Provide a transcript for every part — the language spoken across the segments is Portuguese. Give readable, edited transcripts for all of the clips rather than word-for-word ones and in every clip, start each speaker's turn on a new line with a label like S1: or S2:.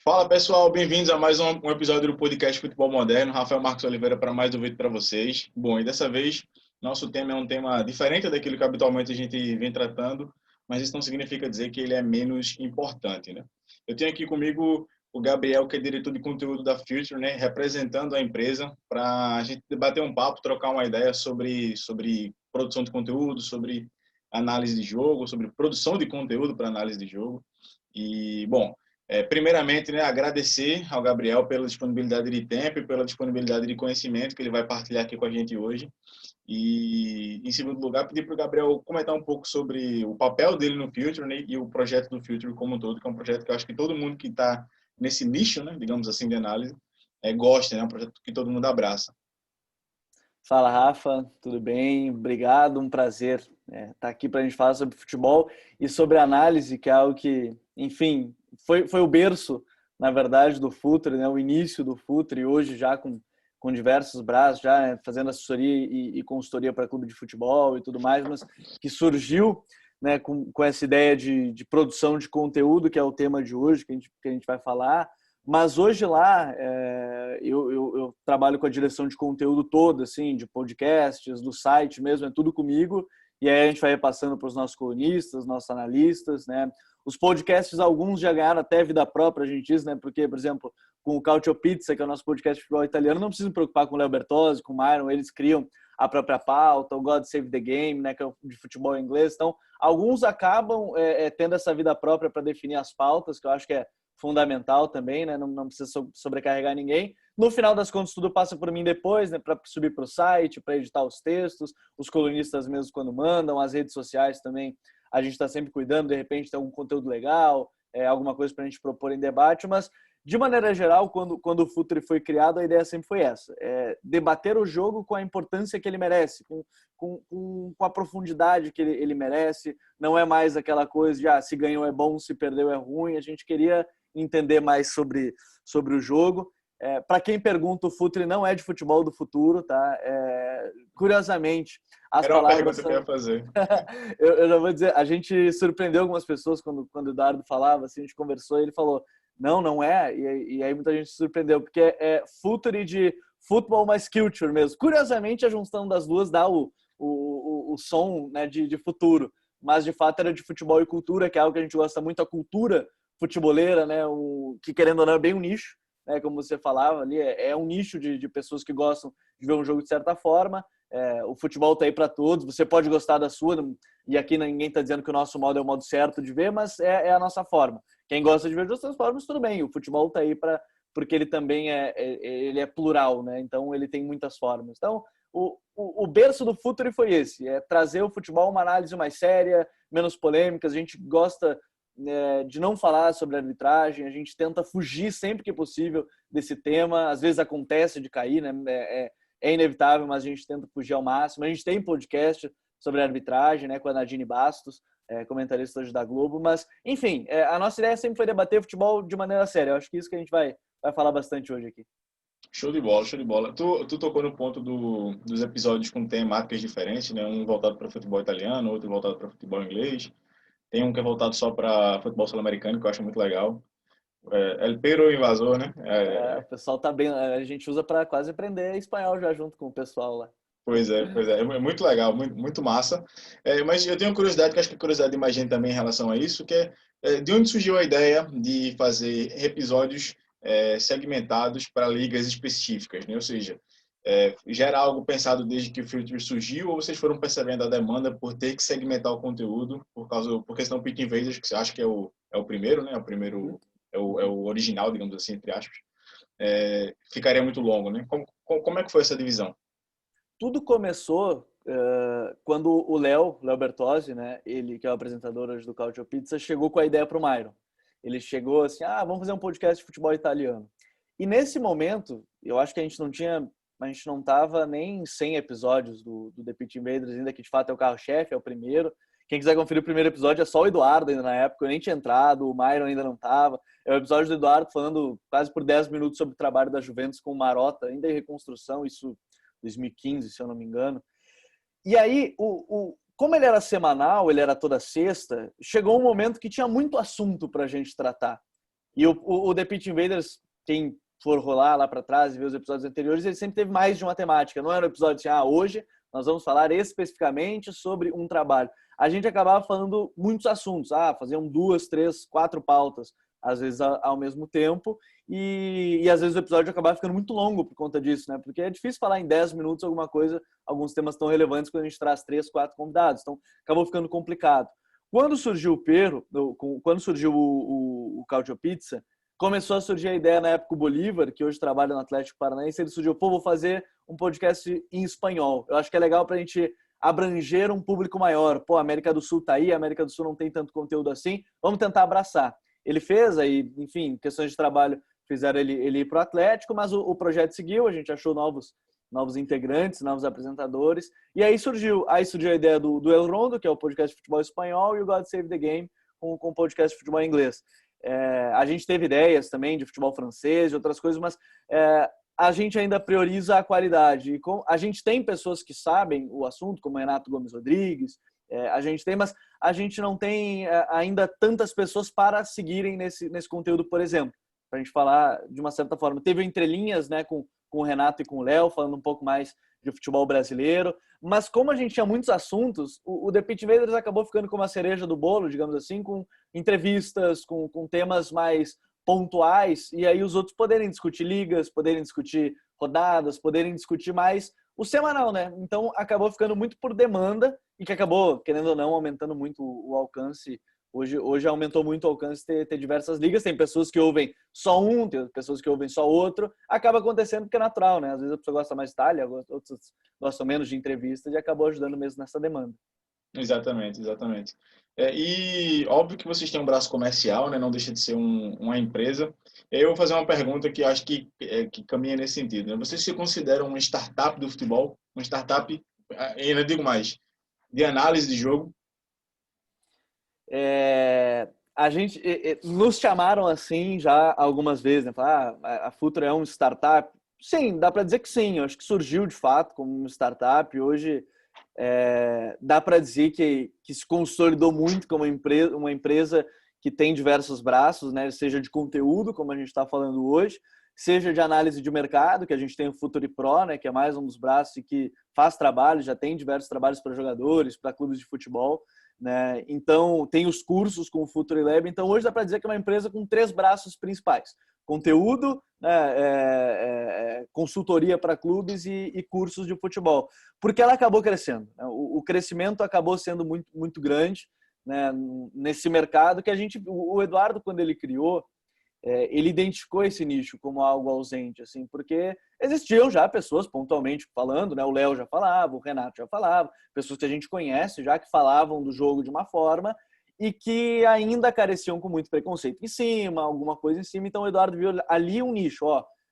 S1: Fala pessoal, bem-vindos a mais um episódio do podcast Futebol Moderno. Rafael Marcos Oliveira para mais um vídeo para vocês. Bom, e dessa vez nosso tema é um tema diferente daquilo que habitualmente a gente vem tratando, mas isso não significa dizer que ele é menos importante, né? Eu tenho aqui comigo o Gabriel, que é diretor de conteúdo da Future, né, representando a empresa para a gente debater um papo, trocar uma ideia sobre produção de conteúdo, sobre análise de jogo, sobre produção de conteúdo para análise de jogo. E, bom, primeiramente, né, agradecer ao Gabriel pela disponibilidade de tempo e pela disponibilidade de conhecimento que ele vai partilhar aqui com a gente hoje. E, em segundo lugar, pedir para o Gabriel comentar um pouco sobre o papel dele no Future, né, e o projeto do Future como um todo, que é um projeto que eu acho que todo mundo que está nesse nicho, né, digamos assim, de análise, gosta, né, é um projeto que todo mundo abraça.
S2: Fala, Rafa, tudo bem? Obrigado, um prazer estar aqui para a gente falar sobre futebol e sobre análise, que é algo que, enfim, foi o berço, na verdade, do Futre, né? O início do Futre, e hoje já com diversos braços, já né? Fazendo assessoria e consultoria para clube de futebol e tudo mais, mas que surgiu né? com essa ideia de produção de conteúdo, que é o tema de hoje, que a gente vai falar. Mas hoje lá, eu trabalho com a direção de conteúdo toda, assim, de podcasts, do site mesmo, é tudo comigo. E aí a gente vai passando para os nossos colunistas, nossos analistas, né? Os podcasts, alguns já ganharam até vida própria, a gente diz, né? Porque, por exemplo, com o Cautio Pizza, que é o nosso podcast de futebol italiano, não precisa me preocupar com o Léo Bertozzi, com o Myron, eles criam a própria pauta, o God Save the Game, né? Que é de futebol inglês. Então, alguns acabam tendo essa vida própria para definir as pautas, que eu acho que é fundamental também, né? Não precisa sobrecarregar ninguém. No final das contas, tudo passa por mim depois, né? Para subir para o site, para editar os textos, os colunistas mesmo quando mandam, as redes sociais também. A gente está sempre cuidando, de repente tem algum conteúdo legal, alguma coisa para a gente propor em debate, mas de maneira geral, quando o Futre foi criado, a ideia sempre foi essa: debater o jogo com a importância que ele merece, com a profundidade que ele merece. Não é mais aquela coisa de se ganhou é bom, se perdeu é ruim. A gente queria entender mais sobre o jogo. Para quem pergunta, o Futre não é de futebol do futuro, tá? Curiosamente, as
S1: Era uma
S2: palavras
S1: pergunta que eu
S2: são...
S1: ia fazer.
S2: eu já vou dizer, a gente surpreendeu algumas pessoas quando o Eduardo falava, assim, a gente conversou e ele falou, não é, e aí muita gente se surpreendeu, porque é Futre de futebol mais culture mesmo. Curiosamente, a junção das duas dá o som, né, de futuro, mas de fato era de futebol e cultura, que é algo que a gente gosta muito, a cultura futeboleira, né, que querendo ou não é bem um nicho, né, como você falava ali, é um nicho de pessoas que gostam de ver um jogo de certa forma. O futebol está aí para todos, você pode gostar da sua, e aqui ninguém está dizendo que o nosso modo é o modo certo de ver, mas é a nossa forma. Quem gosta de ver de outras formas, tudo bem, o futebol está aí porque ele também ele é plural, né? Então ele tem muitas formas. Então o berço do Futre foi esse, trazer o futebol uma análise mais séria, menos polêmicas. A gente gosta de não falar sobre arbitragem, a gente tenta fugir sempre que possível desse tema. Às vezes acontece de cair, né? É inevitável, mas a gente tenta fugir ao máximo. A gente tem podcast sobre arbitragem, né, com a Nadine Bastos, comentarista hoje da Globo, mas, enfim, a nossa ideia sempre foi debater futebol de maneira séria. Eu acho que isso que a gente vai falar bastante hoje aqui.
S1: Show de bola, show de bola. Tu tocou no ponto dos episódios com temáticas diferentes, né? Um voltado para futebol italiano, outro voltado para futebol inglês. Tem um que é voltado só para futebol sul-americano, que eu acho muito legal. El Pero Invasor, né?
S2: O pessoal tá bem, a gente usa para quase aprender espanhol já junto com o pessoal lá.
S1: Pois é, pois é. É muito legal, muito, muito massa. Mas eu tenho uma curiosidade, que acho que a curiosidade de mais gente também em relação a isso, que de onde surgiu a ideia de fazer episódios segmentados para ligas específicas, né? Ou seja, já era algo pensado desde que o Future surgiu, ou vocês foram percebendo a demanda por ter que segmentar o conteúdo porque senão o Pick Invaders, que você acha que é o primeiro, né? O primeiro, é o original, digamos assim, entre aspas, ficaria muito longo, né? Como é que foi essa divisão?
S2: Tudo começou quando o Léo Bertozzi, né, ele que é o apresentador hoje do Cautio Pizza, chegou com a ideia para o Myron. Ele chegou assim, vamos fazer um podcast de futebol italiano. E nesse momento, eu acho que a gente não estava nem em 100 episódios do The Pitch Invaders, ainda que de fato é o carro-chefe, é o primeiro. Quem quiser conferir o primeiro episódio é só o Eduardo ainda na época, eu nem tinha entrado, o Myron ainda não estava. É o episódio do Eduardo falando quase por 10 minutos sobre o trabalho da Juventus com o Marotta, ainda em reconstrução, isso 2015, se eu não me engano. E aí, como ele era semanal, ele era toda sexta, chegou um momento que tinha muito assunto para a gente tratar. E o The Pitch Invaders, quem for rolar lá para trás e ver os episódios anteriores, ele sempre teve mais de uma temática. Não era um episódio assim, hoje nós vamos falar especificamente sobre um trabalho. A gente acabava falando muitos assuntos. Faziam 2, 3, 4 pautas, às vezes ao mesmo tempo. E às vezes o episódio acabava ficando muito longo por conta disso, né? Porque é difícil falar em 10 minutos alguma coisa, alguns temas tão relevantes quando a gente traz 3, 4 convidados. Então, acabou ficando complicado. Quando surgiu o Perro, quando surgiu o Cautio Pizza, começou a surgir a ideia na época o Bolívar, que hoje trabalha no Atlético Paranaense, ele surgiu, vou fazer um podcast em espanhol. Eu acho que é legal para a gente abranger um público maior. A América do Sul tá aí, a América do Sul não tem tanto conteúdo assim, vamos tentar abraçar. Ele fez, aí, enfim, questões de trabalho fizeram ele ir para o Atlético, mas o projeto seguiu, a gente achou novos integrantes, novos apresentadores, e aí surgiu a ideia do El Rondo, que é o podcast de futebol espanhol, e o God Save the Game, com o podcast de futebol inglês. A gente teve ideias também de futebol francês, de outras coisas, mas a gente ainda prioriza a qualidade. E a gente tem pessoas que sabem o assunto, como Renato Gomes Rodrigues, a gente tem, mas a gente não tem ainda tantas pessoas para seguirem nesse conteúdo, por exemplo, para a gente falar de uma certa forma. Teve entrelinhas, né, com o Renato e com o Léo, falando um pouco mais de futebol brasileiro, mas como a gente tinha muitos assuntos, o The Pitch Invaders acabou ficando como a cereja do bolo, digamos assim, com entrevistas, com temas mais pontuais, e aí os outros poderem discutir ligas, poderem discutir rodadas, poderem discutir mais o semanal, né? Então acabou ficando muito por demanda e que acabou, querendo ou não, aumentando muito o alcance. Hoje aumentou muito o alcance ter diversas ligas. Tem pessoas que ouvem só um, tem pessoas que ouvem só outro. Acaba acontecendo porque é natural, né? Às vezes a pessoa gosta mais de Itália, outros gostam menos de entrevistas e acabou ajudando mesmo nessa demanda.
S1: Exatamente. E óbvio que vocês têm um braço comercial, né? Não deixa de ser uma empresa. E aí eu vou fazer uma pergunta que acho que caminha nesse sentido, né? Vocês se consideram uma startup do futebol? Uma startup, ainda digo mais, de análise de jogo?
S2: A gente nos chamaram assim já algumas vezes, né? A Futura é um startup. Sim, dá para dizer que sim. Eu acho que surgiu de fato como uma startup. Hoje dá para dizer que se consolidou muito como uma empresa que tem diversos braços, né? Seja de conteúdo, como a gente está falando hoje, seja de análise de mercado, que a gente tem o Futuri Pro, né? Que é mais um dos braços e que faz trabalho, já tem diversos trabalhos para jogadores, para clubes de futebol, né? Então, tem os cursos com o Futuri Lab. Então, hoje dá para dizer que é uma empresa com 3 braços principais: conteúdo, né, consultoria para clubes e cursos de futebol. Porque ela acabou crescendo. Né? O crescimento acabou sendo muito, muito grande, né, nesse mercado que o Eduardo, quando ele criou, ele identificou esse nicho como algo ausente, assim, porque existiam já pessoas pontualmente falando, né? O Léo já falava, o Renato já falava, pessoas que a gente conhece já que falavam do jogo de uma forma e que ainda careciam com muito preconceito em cima, alguma coisa em cima. Então o Eduardo viu ali um nicho,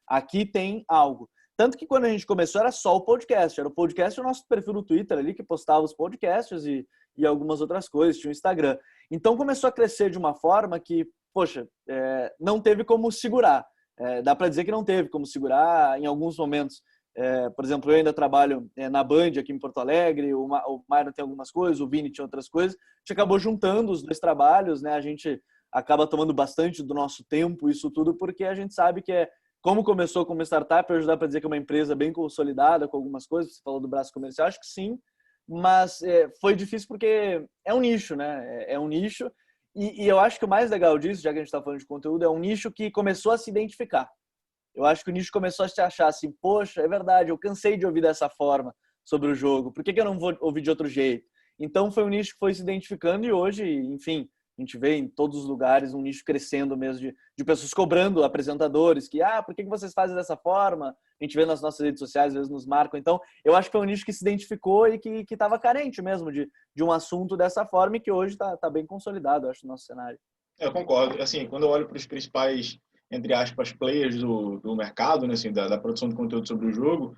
S2: aqui tem algo. Tanto que quando a gente começou era só o podcast, era o podcast e o nosso perfil no Twitter ali que postava os podcasts e algumas outras coisas, tinha o Instagram. Então começou a crescer de uma forma que, poxa, não teve como segurar. Dá para dizer que não teve como segurar em alguns momentos. Por exemplo, eu ainda trabalho na Band aqui em Porto Alegre, o Myron tem algumas coisas, o Vini tinha outras coisas. A gente acabou juntando os 2 trabalhos, né? A gente acaba tomando bastante do nosso tempo, isso tudo, porque a gente sabe que como começou como startup, hoje dá para dizer que é uma empresa bem consolidada com algumas coisas. Você falou do braço comercial, acho que sim, mas foi difícil porque é um nicho, né? É um nicho. E eu acho que o mais legal disso, já que a gente está falando de conteúdo, é um nicho que começou a se identificar. Eu acho que o nicho começou a se achar assim, poxa, é verdade, eu cansei de ouvir dessa forma sobre o jogo, por que eu não vou ouvir de outro jeito? Então foi um nicho que foi se identificando e hoje, enfim, a gente vê em todos os lugares um nicho crescendo mesmo de pessoas cobrando apresentadores que, por que vocês fazem dessa forma? A gente vê nas nossas redes sociais, às vezes nos marcam. Então, eu acho que foi um nicho que se identificou e que estava carente mesmo de um assunto dessa forma e que hoje está bem consolidado, eu acho, no nosso cenário.
S1: Eu concordo. Assim, quando eu olho para os principais, entre aspas, players do mercado, né, assim, da produção de conteúdo sobre o jogo,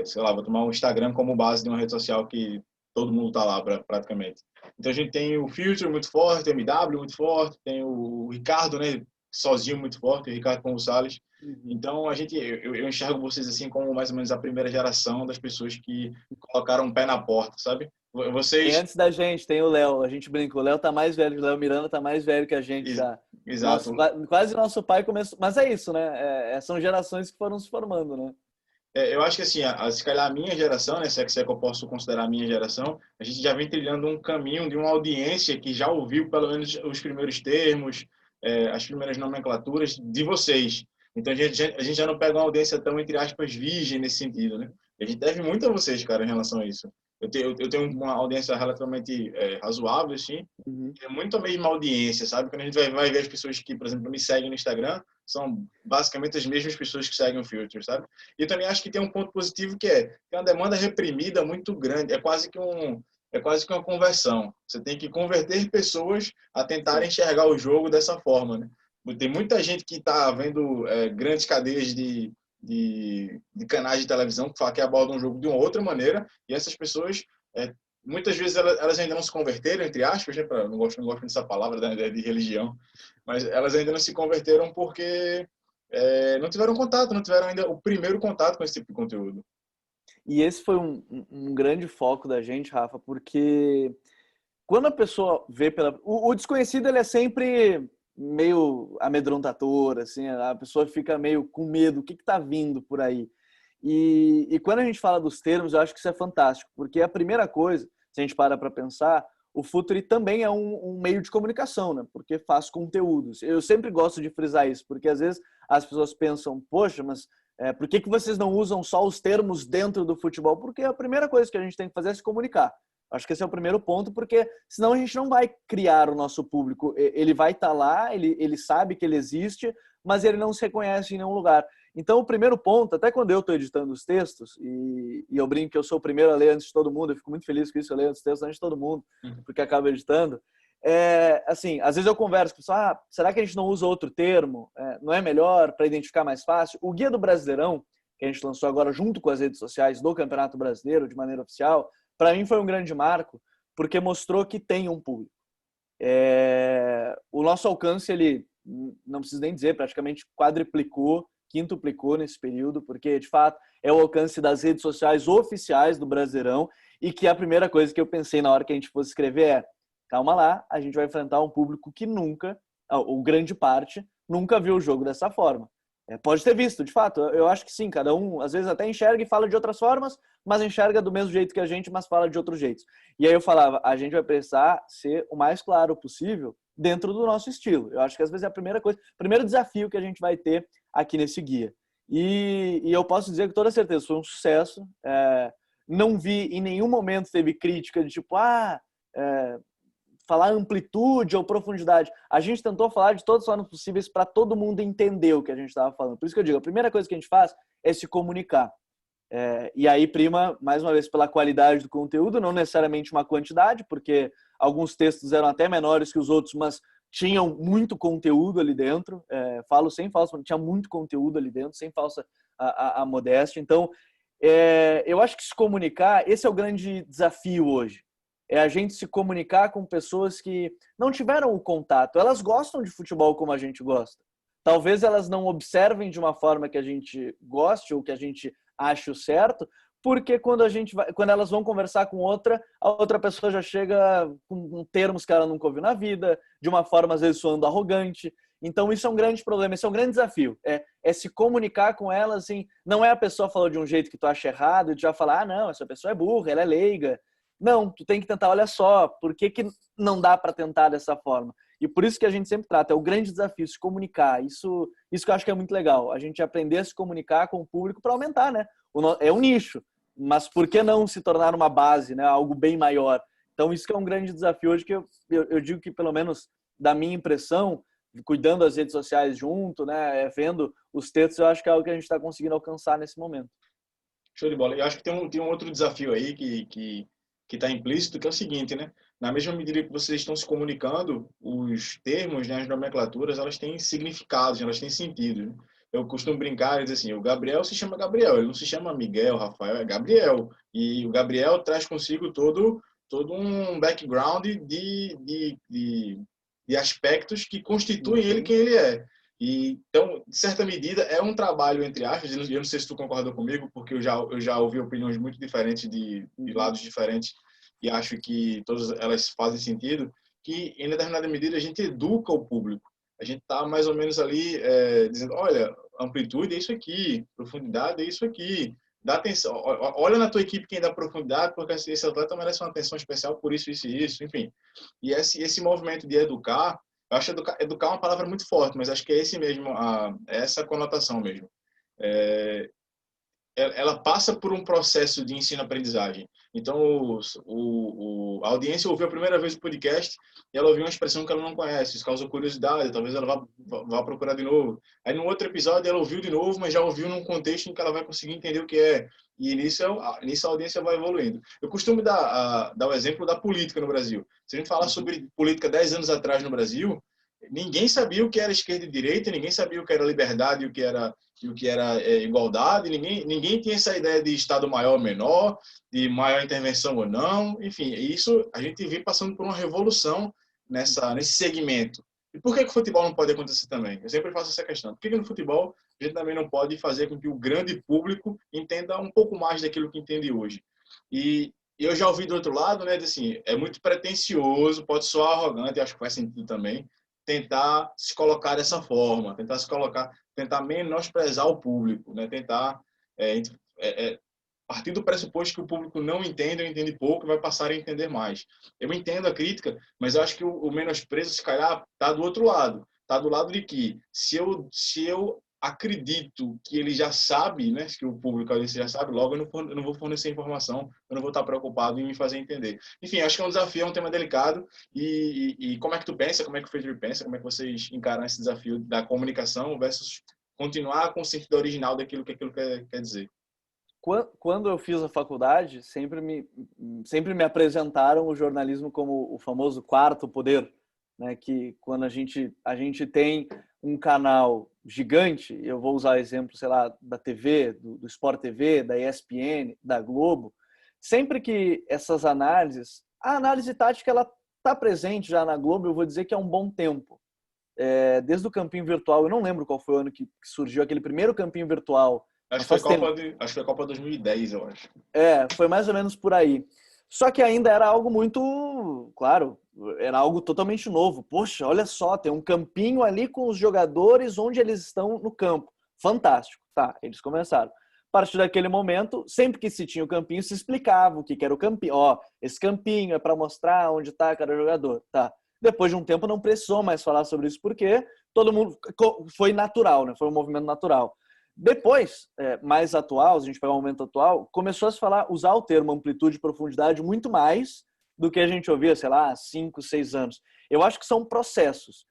S1: sei lá, vou tomar o Instagram como base de uma rede social que todo mundo está lá praticamente. Então a gente tem o Future muito forte, o MW muito forte, tem o Ricardo, né, sozinho muito forte, o Ricardo Gonçalves.
S2: Uhum.
S1: Então, eu enxergo vocês assim como mais ou menos a primeira geração das pessoas que colocaram um pé na porta, sabe?
S2: E
S1: Vocês...
S2: antes da gente tem o Léo, a gente brinca, o Léo tá mais velho, o Léo Miranda tá mais velho que a gente já.
S1: Exato.
S2: Nosso, quase nosso pai começou. Mas é isso, né? São gerações que foram se formando, né?
S1: Eu acho que assim, se calhar a minha geração, né, se é que eu posso considerar a minha geração, a gente já vem trilhando um caminho de uma audiência que já ouviu pelo menos os primeiros termos, as primeiras nomenclaturas de vocês. Então a gente já não pega uma audiência tão, entre aspas, virgem nesse sentido, né? A gente deve muito a vocês, cara, em relação a isso. Eu tenho uma audiência relativamente razoável, assim,
S2: Uhum.
S1: é muito a mesma audiência, sabe? Quando a gente vai ver as pessoas que, por exemplo, me seguem no Instagram, são basicamente as mesmas pessoas que seguem o Future, sabe? E eu também acho que tem um ponto positivo que tem uma demanda reprimida muito grande, é quase que uma conversão. Você tem que converter pessoas a tentarem
S2: Sim.
S1: enxergar o jogo dessa forma, né? Tem muita gente que está vendo grandes cadeias de canais de televisão que abordam o jogo de uma outra maneira, e essas pessoas muitas vezes elas ainda não se converteram, entre aspas, né? Não gosto dessa palavra de religião, mas elas ainda não se converteram porque não tiveram contato, não tiveram ainda o primeiro contato com esse tipo de conteúdo.
S2: E esse foi um grande foco da gente, Rafa, porque quando a pessoa vê pela. O desconhecido, ele é sempre meio amedrontador, assim, a pessoa fica meio com medo, o que está vindo por aí? E quando a gente fala dos termos, eu acho que isso é fantástico, porque a primeira coisa, se a gente para pensar, o Futuri também é um meio de comunicação, né? Porque faz conteúdos. Eu sempre gosto de frisar isso, porque às vezes as pessoas pensam, poxa, mas por que vocês não usam só os termos dentro do futebol? Porque a primeira coisa que a gente tem que fazer é se comunicar. Acho que esse é o primeiro ponto, porque senão a gente não vai criar o nosso público. Ele vai estar lá, ele sabe que ele existe, mas ele não se reconhece em nenhum lugar. Então, o primeiro ponto, até quando eu estou editando os textos, e eu brinco que eu sou o primeiro a ler antes de todo mundo, eu fico muito feliz com isso, eu leio os textos antes de todo mundo, porque acabo editando. Assim, às vezes eu converso com pessoas, será que a gente não usa outro termo? Não é melhor para identificar mais fácil? O Guia do Brasileirão, que a gente lançou agora junto com as redes sociais do Campeonato Brasileiro, de maneira oficial, para mim foi um grande marco, porque mostrou que tem um público. O nosso alcance, ele, não preciso nem dizer, praticamente quadriplicou, quintuplicou nesse período, porque, de fato, é o alcance das redes sociais oficiais do Brasileirão, e que a primeira coisa que eu pensei na hora que a gente fosse escrever calma lá, a gente vai enfrentar um público que nunca, ou grande parte, nunca viu o jogo dessa forma. Pode ter visto, de fato, eu acho que sim, cada um às vezes até enxerga e fala de outras formas, mas enxerga do mesmo jeito que a gente, mas fala de outros jeitos. E aí eu falava, a gente vai precisar ser o mais claro possível dentro do nosso estilo. Eu acho que às vezes é a primeira coisa, o primeiro desafio que a gente vai ter aqui nesse guia. E eu posso dizer com toda certeza, foi um sucesso. Não vi, em nenhum momento teve crítica de tipo, falar amplitude ou profundidade. A gente tentou falar de todas as formas possíveis para todo mundo entender o que a gente estava falando. Por isso que eu digo, a primeira coisa que a gente faz é se comunicar. E aí prima, mais uma vez, pela qualidade do conteúdo, não necessariamente uma quantidade, porque alguns textos eram até menores que os outros, mas tinham muito conteúdo ali dentro. Falo sem falsa, tinha muito conteúdo ali dentro, sem falsa a modéstia. Então, eu acho que se comunicar, esse é o grande desafio hoje. É a gente se comunicar com pessoas que não tiveram o contato. Elas gostam de futebol como a gente gosta. Talvez elas não observem de uma forma que a gente goste ou que a gente ache o certo, porque quando elas vão conversar com outra, a outra pessoa já chega com termos que ela nunca ouviu na vida, de uma forma às vezes soando arrogante. Então isso é um grande problema, esse é um grande desafio. É se comunicar com ela, assim, não é a pessoa falou de um jeito que tu acha errado e tu já falar, não, essa pessoa é burra, ela é leiga. Não, tu tem que tentar, olha só, por que não dá para tentar dessa forma? E por isso que a gente sempre trata, é o grande desafio, se comunicar. Isso que eu acho que é muito legal, a gente aprender a se comunicar com o público para aumentar, né? É um nicho, mas por que não se tornar uma base, né? Algo bem maior? Então isso que é um grande desafio hoje, que eu digo que, pelo menos da minha impressão, cuidando das redes sociais junto, né? Vendo os textos, eu acho que é algo que a gente está conseguindo alcançar nesse momento.
S1: Show de bola. Eu acho que tem um outro desafio aí que está implícito, que é o seguinte, né? Na mesma medida que vocês estão se comunicando, os termos, né, as nomenclaturas, elas têm significados, elas têm sentido. Né? Eu costumo brincar e dizer assim, o Gabriel se chama Gabriel, ele não se chama Miguel, Rafael, é Gabriel. E o Gabriel traz consigo todo um background de aspectos que constituem ele quem ele é. E, então, de certa medida, é um trabalho, entre aspas, eu não sei se tu concordou comigo, porque eu já ouvi opiniões muito diferentes de lados diferentes e acho que todas elas fazem sentido, que, em determinada medida, a gente educa o público. A gente está mais ou menos ali dizendo, olha, amplitude é isso aqui, profundidade é isso aqui, dá atenção, olha na tua equipe quem dá profundidade, porque esse atleta merece uma atenção especial por isso, isso e isso, enfim. E esse movimento de educar, eu acho educar é uma palavra muito forte, mas acho que é esse mesmo, essa conotação mesmo. É, ela passa por um processo de ensino-aprendizagem. Então, a audiência ouviu a primeira vez o podcast e ela ouviu uma expressão que ela não conhece, isso causou curiosidade, talvez ela vá procurar de novo. Aí, no outro episódio, ela ouviu de novo, mas já ouviu num contexto em que ela vai conseguir entender o que é. E nisso a audiência vai evoluindo. Eu costumo dar o exemplo da política no Brasil. Se a gente falar sobre política 10 anos atrás no Brasil, ninguém sabia o que era esquerda e direita, ninguém sabia o que era liberdade e o que era igualdade, ninguém tinha essa ideia de Estado maior ou menor, de maior intervenção ou não, enfim, isso a gente vem passando por uma revolução nesse segmento. E por que o futebol não pode acontecer também? Eu sempre faço essa questão. Por que no futebol a gente também não pode fazer com que o grande público entenda um pouco mais daquilo que entende hoje? E eu já ouvi do outro lado, né, de assim, é muito pretensioso, pode soar arrogante, acho que faz sentido também, tentar se colocar dessa forma, tentar menosprezar o público, né? Tentar partir do pressuposto que o público não entende ou entende pouco e vai passar a entender mais. Eu entendo a crítica, mas eu acho que o menosprezo, se calhar, está do outro lado. Está do lado de que, se eu acredito que ele já sabe, né, que o público já sabe, logo eu não vou fornecer informação, eu não vou estar preocupado em me fazer entender. Enfim, acho que é um desafio, é um tema delicado. E como é que tu pensa, como é que o Federico pensa, como é que vocês encaram esse desafio da comunicação versus continuar com o sentido original daquilo que aquilo quer dizer?
S2: Quando eu fiz a faculdade, sempre me apresentaram o jornalismo como o famoso quarto poder, né? Que quando a gente tem um canal gigante, eu vou usar o exemplo, sei lá, da TV, do Sport TV, da ESPN, da Globo, sempre que essas análises, a análise tática, ela está presente já na Globo, eu vou dizer que há um bom tempo. Desde o campinho virtual, eu não lembro qual foi o ano que surgiu aquele primeiro campinho virtual.
S1: Acho que foi Copa 2010, eu acho.
S2: Foi mais ou menos por aí. Só que ainda era algo muito, claro, era algo totalmente novo. Poxa, olha só, tem um campinho ali com os jogadores onde eles estão no campo. Fantástico. Tá, eles começaram. A partir daquele momento, sempre que se tinha o campinho, se explicava o que era o campinho. Ó, esse campinho é para mostrar onde está cada jogador. Tá. Depois de um tempo não precisou mais falar sobre isso, porque todo mundo foi natural, né? Foi um movimento natural. Depois, mais atual, se a gente pegar o momento atual, começou a se falar, usar o termo amplitude e profundidade muito mais do que a gente ouvia, sei lá, há 5, 6 anos. Eu acho que são processos.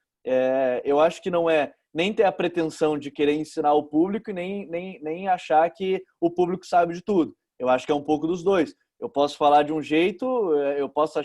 S2: Eu acho que não é nem ter a pretensão de querer ensinar o público e nem achar que o público sabe de tudo. Eu acho que é um pouco dos dois. Eu posso falar de um jeito, eu posso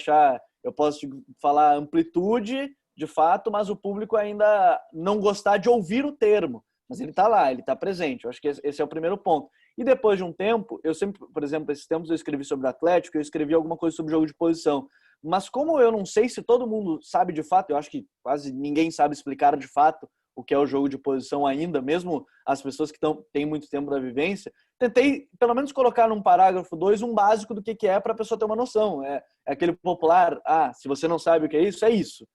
S2: falar amplitude, de fato, mas o público ainda não gostar de ouvir o termo. Mas ele está lá, ele está presente. Eu acho que esse é o primeiro ponto. E depois de um tempo, eu sempre, por exemplo, esses tempos eu escrevi sobre o Atlético, eu escrevi alguma coisa sobre jogo de posição. Mas como eu não sei se todo mundo sabe de fato, eu acho que quase ninguém sabe explicar de fato o que é o jogo de posição ainda, mesmo as pessoas que têm muito tempo da vivência, tentei pelo menos colocar num parágrafo 2 um básico do que é para a pessoa ter uma noção. É aquele popular, se você não sabe o que é isso,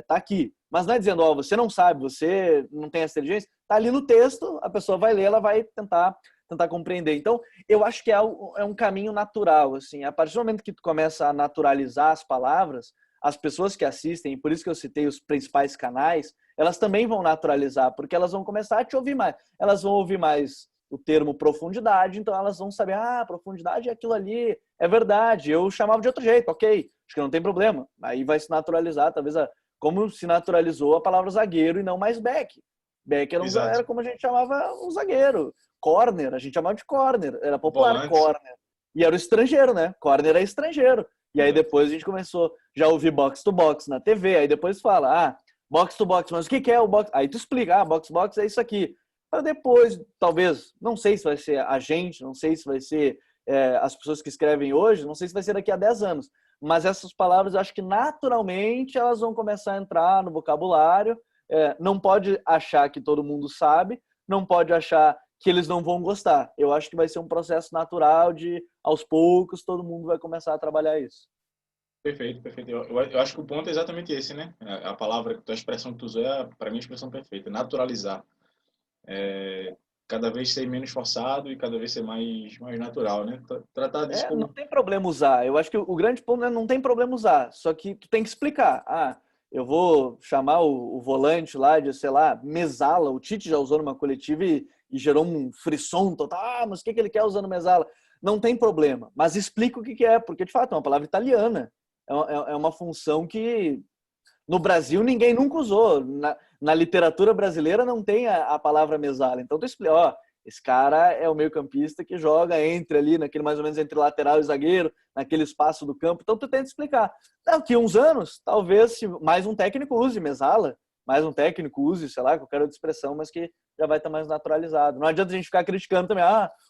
S2: tá aqui. Mas não é dizendo, você não sabe, você não tem essa inteligência, tá ali no texto, a pessoa vai ler, ela vai tentar compreender. Então, eu acho que é um caminho natural, assim, a partir do momento que tu começa a naturalizar as palavras, as pessoas que assistem, e por isso que eu citei os principais canais, elas também vão naturalizar, porque elas vão começar a te ouvir mais. Elas vão ouvir mais o termo profundidade, então elas vão saber, profundidade é aquilo ali, é verdade, eu chamava de outro jeito, ok, acho que não tem problema. Aí vai se naturalizar, talvez como se naturalizou a palavra zagueiro e não mais back. Back era como a gente chamava o zagueiro. Corner, a gente chamava de corner. Era popular volante. Corner. E era o estrangeiro, né? Corner é estrangeiro. E aí depois a gente começou já a ouvir box to box na TV. Aí depois fala, box to box, mas o que é o box? Aí tu explica, box to box é isso aqui. Para depois, talvez, não sei se vai ser a gente, não sei se vai ser as pessoas que escrevem hoje, não sei se vai ser daqui a 10 anos. Mas essas palavras, eu acho que naturalmente elas vão começar a entrar no vocabulário, não pode achar que todo mundo sabe, não pode achar que eles não vão gostar. Eu acho que vai ser um processo natural de, aos poucos, todo mundo vai começar a trabalhar isso.
S1: Perfeito, perfeito. Eu acho que o ponto é exatamente esse, né? A palavra, a expressão que tu usou é, para mim, a expressão perfeita. Naturalizar. Cada vez ser menos forçado e cada vez ser mais natural, né? Tratar disso
S2: Não
S1: como...
S2: tem problema usar. Eu acho que o grande ponto é não tem problema usar. Só que tu tem que explicar. Eu vou chamar o volante lá de, sei lá, Mesala. O Tite já usou numa coletiva e gerou um frisson total. Mas o que ele quer usando Mesala? Não tem problema. Mas explica o que é, porque de fato é uma palavra italiana. É uma função que no Brasil ninguém nunca usou. Na literatura brasileira não tem a palavra Mesala. Então tu explica, ó, esse cara é o meio-campista que joga entre ali, naquele mais ou menos entre lateral e zagueiro, naquele espaço do campo. Então tu tenta explicar. Daqui uns anos, talvez mais um técnico use Mesala, mais um técnico use, sei lá, qualquer outra expressão, mas que já vai estar mais naturalizado. Não adianta a gente ficar criticando também,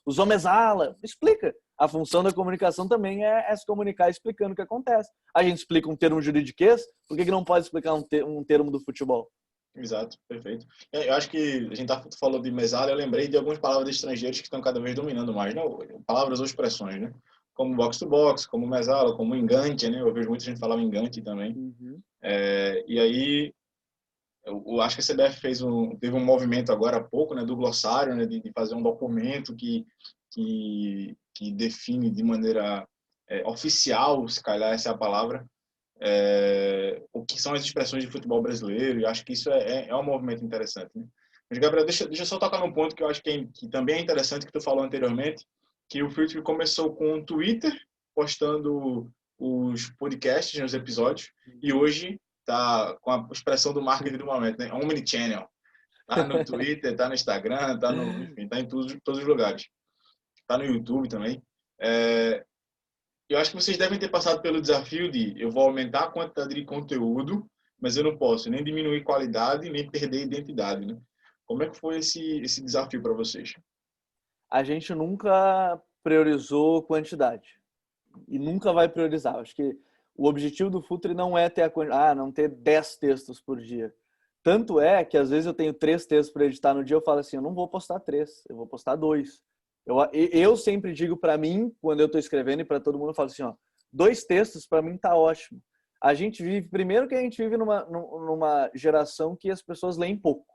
S2: usou Mesala. Explica. A função da comunicação também é se comunicar explicando o que acontece. A gente explica um termo juridiquês, por que não pode explicar um termo do futebol?
S1: Exato, perfeito. Eu acho que a gente falou de mesada, eu lembrei de algumas palavras estrangeiras que estão cada vez dominando mais, né? Palavras ou expressões, né? Como box to box, como mesala, como engante, né? Eu vejo muita gente falar engante também.
S2: Uhum.
S1: E aí, eu acho que a CBF teve um movimento agora há pouco, né? Do glossário, né? De fazer um documento que define de maneira oficial, se calhar essa é a palavra, o que são as expressões de futebol brasileiro, e acho que isso é um movimento interessante, né? Mas, Gabriel, deixa eu só tocar num ponto que eu acho que também é interessante, que tu falou anteriormente, que o Futre começou com o Twitter, postando os podcasts nos episódios, e hoje tá com a expressão do marketing do momento, né? Omnichannel. Tá no Twitter, tá no Instagram, enfim, tá em todos os lugares. Tá no YouTube também. Eu acho que vocês devem ter passado pelo desafio de eu vou aumentar a quantidade de conteúdo, mas eu não posso nem diminuir qualidade, nem perder identidade, né? Como é que foi esse desafio para vocês?
S2: A gente nunca priorizou quantidade e nunca vai priorizar. Acho que o objetivo do Futre não é ter não ter 10 textos por dia. Tanto é que às vezes eu tenho 3 textos para editar no dia, eu falo assim, eu não vou postar 3, eu vou postar 2. Eu sempre digo para mim, quando eu estou escrevendo e para todo mundo, eu falo assim, 2 textos para mim tá ótimo. Primeiro que a gente vive numa geração que as pessoas leem pouco.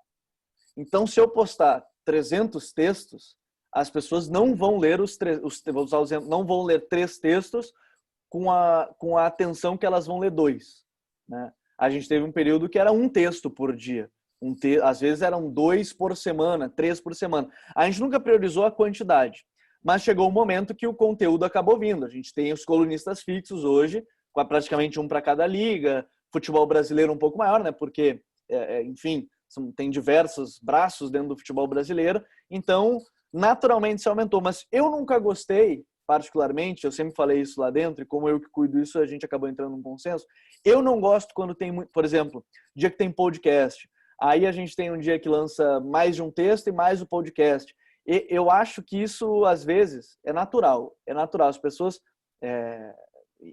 S2: Então, se eu postar 300 textos, as pessoas não vão ler não vão ler 3 textos com a atenção que elas vão ler 2, né? A gente teve um período que era um texto por dia. Às vezes eram 2 por semana, 3 por semana. A gente nunca priorizou a quantidade, mas chegou um momento que o conteúdo acabou vindo. A gente tem os colunistas fixos hoje, com praticamente um para cada liga, futebol brasileiro um pouco maior, né? Porque, enfim, tem diversos braços dentro do futebol brasileiro. Então, naturalmente se aumentou. Mas eu nunca gostei, particularmente, eu sempre falei isso lá dentro, e como eu que cuido disso, a gente acabou entrando num consenso. Eu não gosto quando tem muito, por exemplo, dia que tem podcast. Aí a gente tem um dia que lança mais de um texto e mais o podcast. E eu acho que isso, às vezes, é natural. É natural. As pessoas...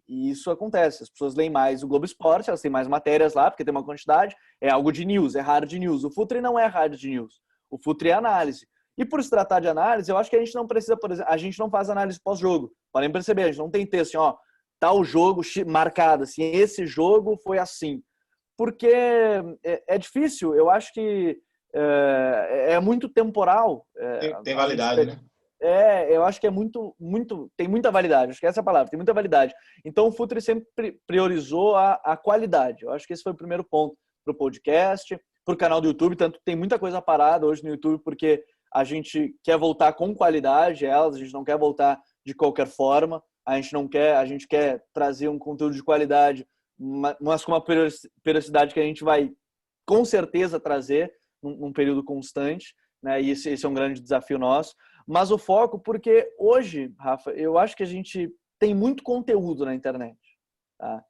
S2: E isso acontece. As pessoas leem mais o Globo Esporte, elas têm mais matérias lá, porque tem uma quantidade. É algo de news, é hard news. O Futre não é hard news. O Futre é análise. E por se tratar de análise, eu acho que a gente não precisa, por exemplo, a gente não faz análise pós-jogo. Podem perceber, a gente não tem texto assim, tal jogo marcado, assim, esse jogo foi assim. Porque é difícil, eu acho que é muito temporal.
S1: Tem validade, né?
S2: Eu acho que é muito, tem muita validade, acho que essa é a palavra, tem muita validade. Então o Futre sempre priorizou a qualidade. Eu acho que esse foi o primeiro ponto para o podcast, para o canal do YouTube, tanto que tem muita coisa parada hoje no YouTube, porque a gente quer voltar com qualidade, a gente não quer voltar de qualquer forma, a gente quer trazer um conteúdo de qualidade, mas com uma periodicidade que a gente vai com certeza trazer num período constante, né? E esse é um grande desafio nosso. Mas o foco, porque hoje, Rafa, eu acho que a gente tem muito conteúdo na internet, tá?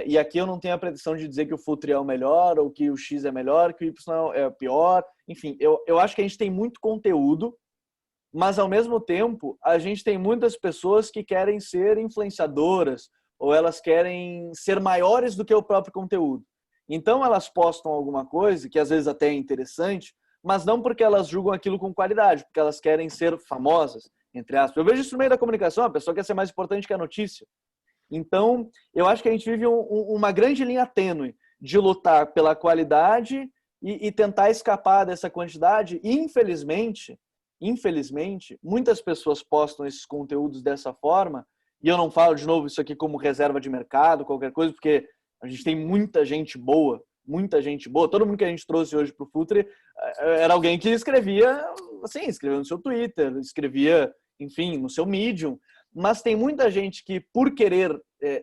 S2: E aqui eu não tenho a pretensão de dizer que o Futre é o melhor, ou que o X é melhor, que o Y é o pior. Enfim, eu acho que a gente tem muito conteúdo, mas ao mesmo tempo a gente tem muitas pessoas que querem ser influenciadoras, ou elas querem ser maiores do que o próprio conteúdo. Então elas postam alguma coisa que às vezes até é interessante, mas não porque elas julgam aquilo com qualidade, porque elas querem ser famosas, entre aspas. Eu vejo isso no meio da comunicação, a pessoa quer ser mais importante que a notícia. Então, eu acho que a gente vive uma grande linha tênue de lutar pela qualidade e tentar escapar dessa quantidade. E, infelizmente, muitas pessoas postam esses conteúdos dessa forma, e eu não falo de novo isso aqui como reserva de mercado, qualquer coisa, porque a gente tem muita gente boa. Todo mundo que a gente trouxe hoje para o Futre era alguém que escrevia, assim, escrevia no seu Twitter, escrevia, enfim, no seu Medium. Mas tem muita gente que, por querer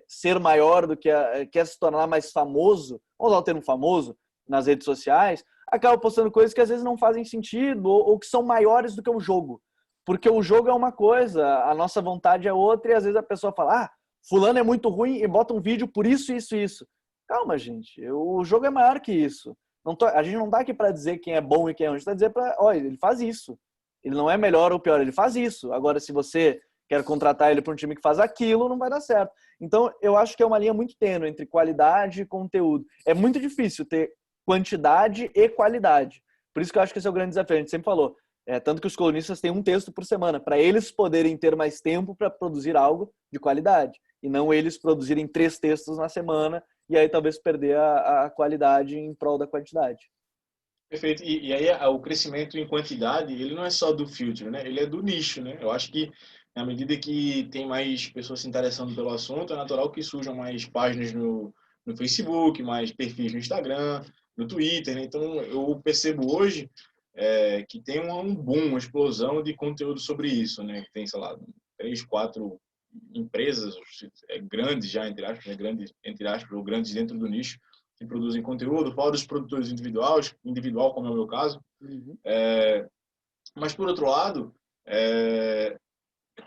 S2: ser maior do que quer se tornar mais famoso, vamos usar o termo famoso, nas redes sociais, acaba postando coisas que às vezes não fazem sentido ou que são maiores do que o jogo. Porque o jogo é uma coisa, a nossa vontade é outra, e às vezes a pessoa fala, fulano é muito ruim e bota um vídeo por isso, isso, isso. Calma, gente, o jogo é maior que isso. A gente não tá aqui para dizer quem é bom e quem é ruim, a gente tá dizer olha, ele faz isso. Ele não é melhor ou pior, ele faz isso. Agora, se você quer contratar ele para um time que faz aquilo, não vai dar certo. Então, eu acho que é uma linha muito tênue entre qualidade e conteúdo. É muito difícil ter quantidade e qualidade. Por isso que eu acho que esse é o grande desafio. A gente sempre falou, tanto que os colunistas têm um texto por semana, para eles poderem ter mais tempo para produzir algo de qualidade, e não eles produzirem 3 textos na semana e aí talvez perder a qualidade em prol da quantidade.
S1: Perfeito. E aí o crescimento em quantidade, ele não é só do filtro, né? Ele é do nicho, né? Eu acho que à medida que tem mais pessoas se interessando pelo assunto, é natural que surjam mais páginas no Facebook, mais perfis no Instagram, no Twitter, né? Então, eu percebo hoje que tem um boom, uma explosão de conteúdo sobre isso, né? Tem, sei lá, 3, 4 empresas grandes já, entre aspas, né? Grandes, entre aspas, ou grandes dentro do nicho, que produzem conteúdo, fora dos produtores individual, como é o meu caso.
S2: Uhum.
S1: Mas, por outro lado,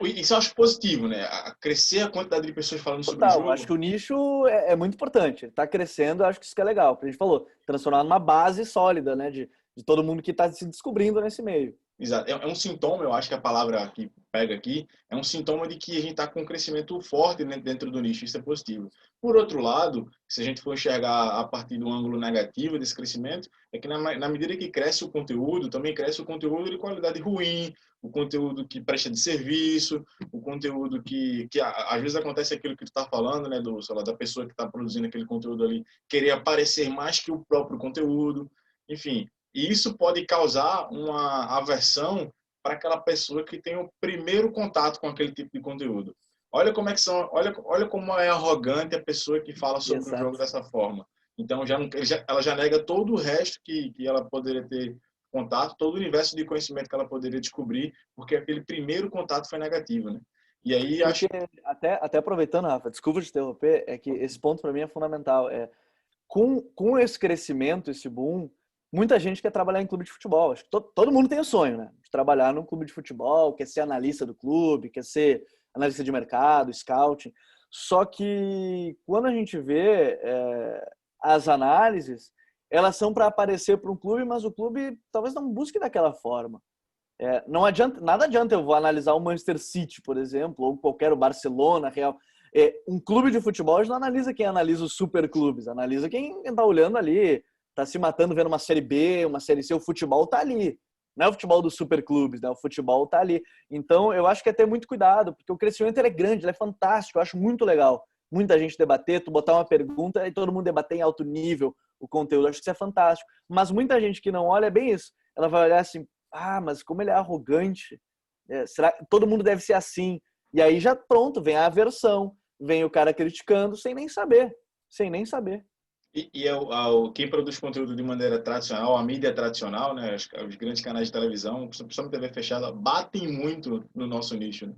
S1: isso eu acho positivo, né? Crescer a quantidade de pessoas falando sobre o
S2: Total, acho
S1: jogo.
S2: que o nicho é muito importante. Ele está crescendo, acho que isso que é legal. A gente falou, transformar numa base sólida, né? De todo mundo que está se descobrindo nesse meio.
S1: Exato. É um sintoma, eu acho que a palavra que pega aqui, é um sintoma de que a gente está com um crescimento forte dentro do nicho, isso é positivo. Por outro lado, se a gente for enxergar a partir do ângulo negativo desse crescimento, é que na medida que cresce o conteúdo, também cresce o conteúdo de qualidade ruim, o conteúdo que presta de serviço, o conteúdo que às vezes acontece aquilo que tu está falando, né, sei lá, da pessoa que está produzindo aquele conteúdo ali, querer aparecer mais que o próprio conteúdo, enfim. E isso pode causar uma aversão para aquela pessoa que tem o primeiro contato com aquele tipo de conteúdo. Olha como é que são, olha como é arrogante a pessoa que fala sobre o jogo
S2: Exato.
S1: dessa forma. Então ela já nega todo o resto que ela poderia ter contato, todo o universo de conhecimento que ela poderia descobrir, porque aquele primeiro contato foi negativo, né? E aí
S2: Porque,
S1: acho
S2: até aproveitando, Rafa, desculpa te interromper, é que esse ponto para mim é fundamental. Com esse crescimento, esse boom, muita gente quer trabalhar em clube de futebol. Acho que todo mundo tem o sonho, né? De trabalhar num clube de futebol, quer ser analista do clube, quer ser analista de mercado, scouting. Só que quando a gente vê as análises, elas são para aparecer para um clube, mas o clube talvez não busque daquela forma. Não adianta, nada adianta eu vou analisar o Manchester City, por exemplo, ou qualquer o Barcelona, Real. Um clube de futebol não analisa quem analisa os superclubes, analisa quem está olhando ali, está se matando vendo uma Série B, uma Série C, o futebol está ali. Não é o futebol dos superclubes, né? O futebol está ali. Então, eu acho que é ter muito cuidado, porque o crescimento ele é grande, ele é fantástico, eu acho muito legal. Muita gente debater, tu botar uma pergunta e todo mundo debater em alto nível o conteúdo, eu acho que isso é fantástico. Mas muita gente que não olha é bem isso. Ela vai olhar assim, mas como ele é arrogante, será que todo mundo deve ser assim? E aí já pronto, vem a aversão, vem o cara criticando sem nem saber, sem nem saber.
S1: Quem produz conteúdo de maneira tradicional, a mídia tradicional, né, os grandes canais de televisão, principalmente TV fechada, batem muito no nosso nicho. Né?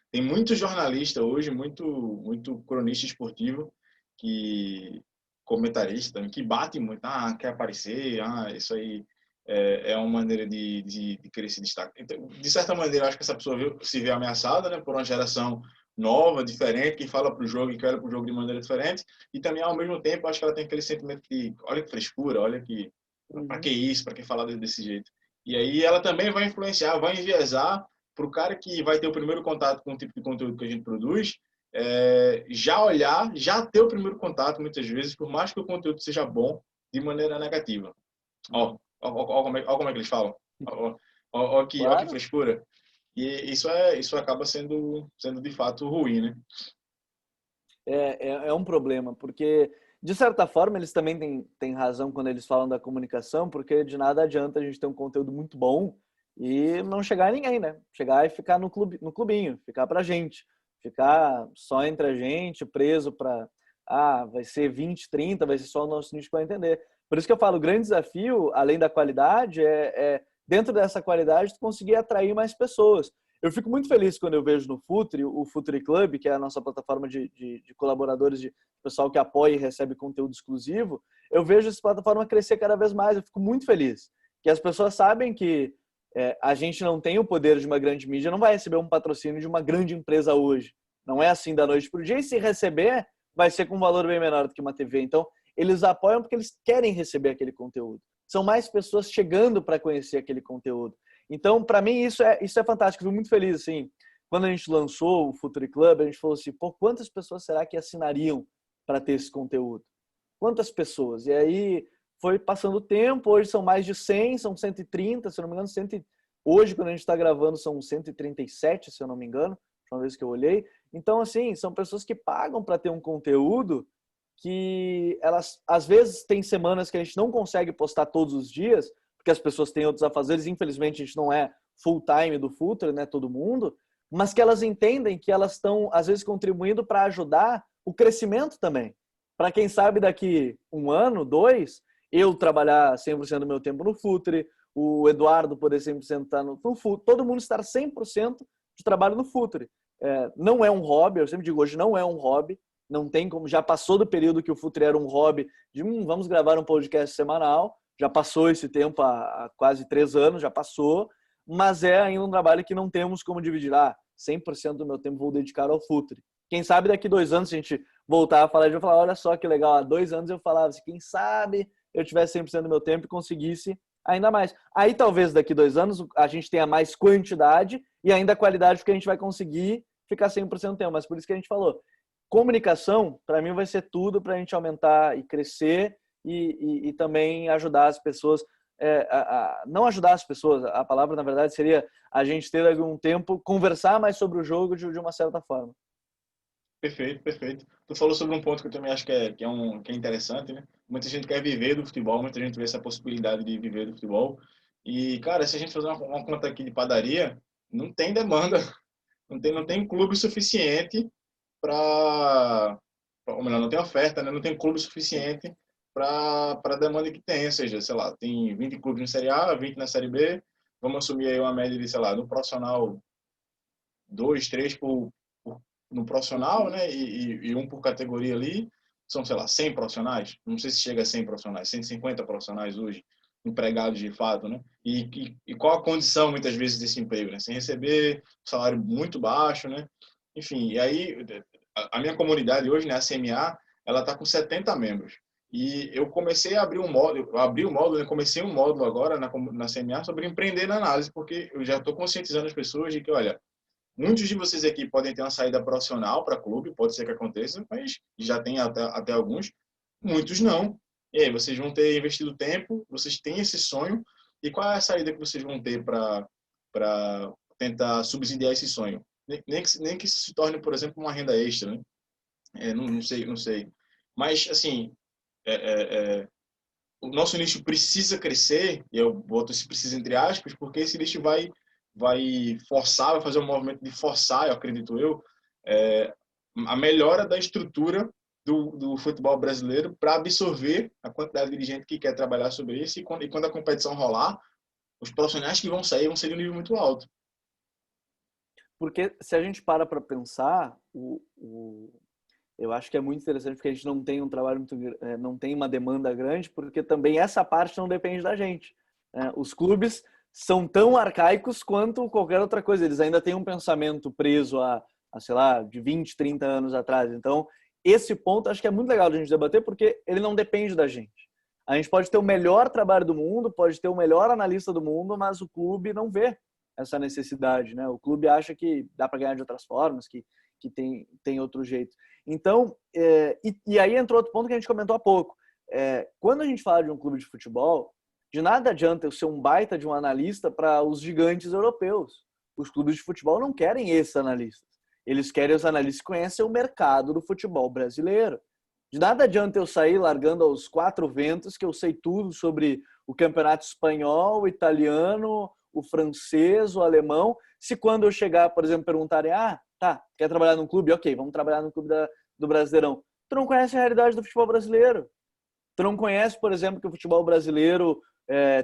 S1: Tem muito jornalista hoje, muito cronista esportivo, que comentarista, que bate muito, quer aparecer, isso aí é uma maneira de querer se destacar. Então, de certa maneira, eu acho que essa pessoa se vê ameaçada, né, por uma geração nova, diferente, que fala para o jogo e que olha para o jogo de maneira diferente, e também, ao mesmo tempo, acho que ela tem aquele sentimento de, olha que frescura, olha que, para que isso, para que falar desse jeito. E aí ela também vai influenciar, vai enviesar para o cara que vai ter o primeiro contato com o tipo de conteúdo que a gente produz, já olhar, já ter o primeiro contato, muitas vezes, por mais que o conteúdo seja bom, de maneira negativa. Ó como é que eles falam. Ó que
S2: Claro.
S1: frescura. E isso acaba sendo de fato ruim, né?
S2: É um problema, porque, de certa forma, eles também têm razão quando eles falam da comunicação, porque de nada adianta a gente ter um conteúdo muito bom e não chegar a ninguém, né? Chegar e ficar no clubinho, ficar pra gente, ficar só entre a gente, preso para vai ser 20, 30, vai ser só o nosso nicho para entender. Por isso que eu falo, o grande desafio, além da qualidade, dentro dessa qualidade, tu conseguir atrair mais pessoas. Eu fico muito feliz quando eu vejo no Futre, o Futre Club, que é a nossa plataforma de colaboradores, de pessoal que apoia e recebe conteúdo exclusivo. Eu vejo essa plataforma crescer cada vez mais. Eu fico muito feliz. Que as pessoas sabem que a gente não tem o poder de uma grande mídia, não vai receber um patrocínio de uma grande empresa hoje. Não é assim da noite para o dia. E se receber, vai ser com um valor bem menor do que uma TV. Então, eles apoiam porque eles querem receber aquele conteúdo. São mais pessoas chegando para conhecer aquele conteúdo. Então, para mim, isso é fantástico. Eu fui muito feliz, assim. Quando a gente lançou o Futuri Club, a gente falou assim, pô, quantas pessoas será que assinariam para ter esse conteúdo? Quantas pessoas? E aí foi passando o tempo, hoje são mais de 100, são 130, se eu não me engano, hoje, quando a gente está gravando, são 137, se eu não me engano, uma vez que eu olhei. Então, assim, são pessoas que pagam para ter um conteúdo que elas, às vezes, tem semanas que a gente não consegue postar todos os dias, porque as pessoas têm outros afazeres, infelizmente a gente não é full time do Futre, né, todo mundo, mas que elas entendem que elas estão, às vezes, contribuindo para ajudar o crescimento também. Para quem sabe daqui 1 ano, 2, eu trabalhar 100% do meu tempo no Futre, o Eduardo poder 100% estar no Futre, todo mundo estar 100% de trabalho no Futre. Não é um hobby, eu sempre digo, hoje não é um hobby, não tem como, já passou do período que o Futre era um hobby de vamos gravar um podcast semanal, já passou esse tempo há quase 3 anos, já passou, mas é ainda um trabalho que não temos como dividir. 100% do meu tempo vou dedicar ao Futre. Quem sabe daqui 2 anos, se a gente voltar a falar, eu vou falar, olha só que legal, há 2 anos eu falava assim, quem sabe eu tivesse 100% do meu tempo e conseguisse ainda mais. Aí talvez daqui 2 anos a gente tenha mais quantidade e ainda qualidade, porque a gente vai conseguir ficar 100% do tempo. Mas por isso que a gente falou, comunicação, para mim, vai ser tudo para a gente aumentar e crescer e também ajudar as pessoas. Não ajudar as pessoas, a palavra, na verdade, seria a gente ter algum tempo, conversar mais sobre o jogo de uma certa forma.
S1: Perfeito, perfeito. Tu falou sobre um ponto que eu também acho que é interessante, né? Muita gente quer viver do futebol, muita gente vê essa possibilidade de viver do futebol. E, cara, se a gente fazer uma conta aqui de padaria, não tem demanda, não tem clube suficiente ou melhor, não tem oferta, né? Não tem clube suficiente para a demanda que tem. Ou seja, sei lá, tem 20 clubes na Série A, 20 na Série B, vamos assumir aí uma média de, sei lá, no profissional, 2, 3 no profissional, né? E um por categoria ali. São, sei lá, 100 profissionais. Não sei se chega a 100 profissionais, 150 profissionais hoje, empregados de fato, né? E qual a condição, muitas vezes, desse emprego, né? Sem receber, salário muito baixo, né? Enfim, e aí, a minha comunidade hoje, né, a CMA, ela está com 70 membros. E eu comecei a abrir um módulo, né, comecei um módulo agora na CMA sobre empreender na análise, porque eu já estou conscientizando as pessoas de que, olha, muitos de vocês aqui podem ter uma saída profissional para clube, pode ser que aconteça, mas já tem até alguns. Muitos não. E aí, vocês vão ter investido tempo, vocês têm esse sonho, e qual é a saída que vocês vão ter para tentar subsidiar esse sonho? Nem que se torne, por exemplo, uma renda extra, né? Não sei, não sei. Mas, assim, o nosso nicho precisa crescer, e eu boto esse precisa entre aspas, porque esse nicho vai forçar, vai fazer um movimento de forçar, eu acredito eu, a melhora da estrutura do futebol brasileiro para absorver a quantidade de gente que quer trabalhar sobre isso, e quando a competição rolar, os profissionais que vão sair vão ser de um nível muito alto.
S2: Porque se a gente para pensar, eu acho que é muito interessante porque a gente não tem um trabalho muito, não tem uma demanda grande, porque também essa parte não depende da gente. Os clubes são tão arcaicos quanto qualquer outra coisa. Eles ainda têm um pensamento preso sei lá, de 20, 30 anos atrás. Então, esse ponto acho que é muito legal de a gente debater porque ele não depende da gente. A gente pode ter o melhor trabalho do mundo, pode ter o melhor analista do mundo, mas o clube não vê essa necessidade, né? O clube acha que dá para ganhar de outras formas, que que tem outro jeito. Então, e aí entrou outro ponto que a gente comentou há pouco. Quando a gente fala de um clube de futebol, de nada adianta eu ser um baita de um analista para os gigantes europeus. Os clubes de futebol não querem esses analistas. Eles querem os analistas que conhecem o mercado do futebol brasileiro. De nada adianta eu sair largando aos quatro ventos que eu sei tudo sobre o campeonato espanhol, o italiano, o francês, o alemão, se quando eu chegar, por exemplo, perguntarem, tá, quer trabalhar num clube? Ok, vamos trabalhar no clube do Brasileirão. Tu não conhece a realidade do futebol brasileiro. Tu não conhece, por exemplo, que o futebol brasileiro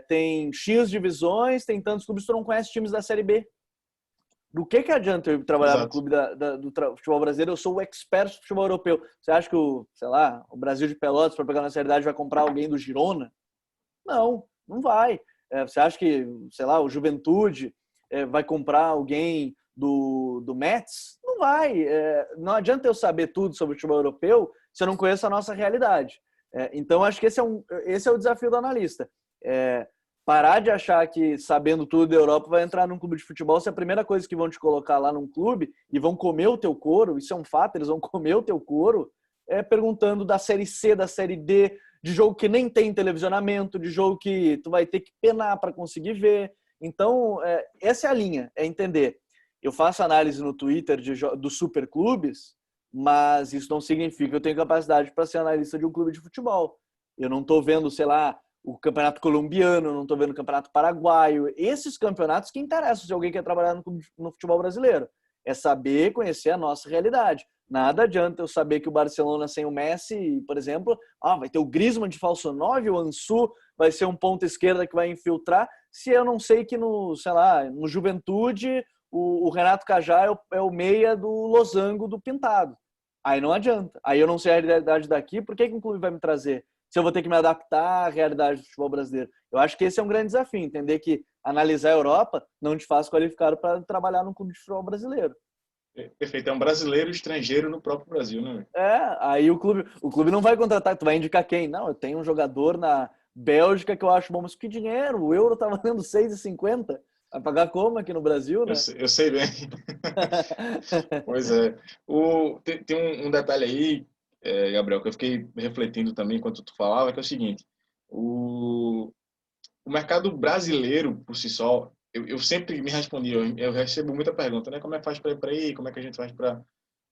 S2: tem X divisões, tem tantos clubes, tu não conhece times da Série B. Do que adianta eu trabalhar no clube do futebol brasileiro? Eu sou o expert do futebol europeu. Você acha que o Brasil de Pelotas, para pegar na realidade, vai comprar alguém do Girona? Não, não vai. Você acha que, o Juventude vai comprar alguém do Metz? Não vai. Não adianta eu saber tudo sobre o futebol europeu se eu não conheço a nossa realidade. Então, acho que esse é o desafio do analista. Parar de achar que, sabendo tudo da Europa, vai entrar num clube de futebol, se a primeira coisa que vão te colocar lá num clube e vão comer o teu couro, isso é um fato, eles vão comer o teu couro, perguntando da Série C, da Série D, de jogo que nem tem televisionamento, de jogo que tu vai ter que penar para conseguir ver. Então, essa é a linha, é entender. Eu faço análise no Twitter dos superclubes, mas isso não significa que eu tenho capacidade para ser analista de um clube de futebol. Eu não estou vendo, o campeonato colombiano, não estou vendo o campeonato paraguaio. Esses campeonatos que interessam se alguém quer trabalhar no futebol brasileiro. É saber conhecer a nossa realidade. Nada adianta eu saber que o Barcelona sem o Messi, por exemplo, vai ter o Griezmann de falso 9, o Ansu vai ser um ponta esquerda que vai infiltrar, se eu não sei que no Juventude o Renato Cajá é o meia do losango do Pintado. Aí não adianta. Aí eu não sei a realidade daqui, por que um clube vai me trazer? Se eu vou ter que me adaptar à realidade do futebol brasileiro. Eu acho que esse é um grande desafio, entender que analisar a Europa não te faz qualificado para trabalhar no clube de futebol brasileiro.
S1: Perfeito, é um brasileiro estrangeiro no próprio Brasil, né?
S2: Aí o clube não vai contratar, tu vai indicar quem? Não, eu tenho um jogador na Bélgica que eu acho bom, mas que dinheiro? O euro tá valendo 6,50. Vai pagar como aqui no Brasil, né?
S1: Eu sei bem. Pois é. Tem um detalhe aí, Gabriel, que eu fiquei refletindo também enquanto tu falava, que é o seguinte: o mercado brasileiro, por si só, eu sempre me respondia, eu recebo muita pergunta, né? Como é que faz para ir para aí? Como é que a gente faz para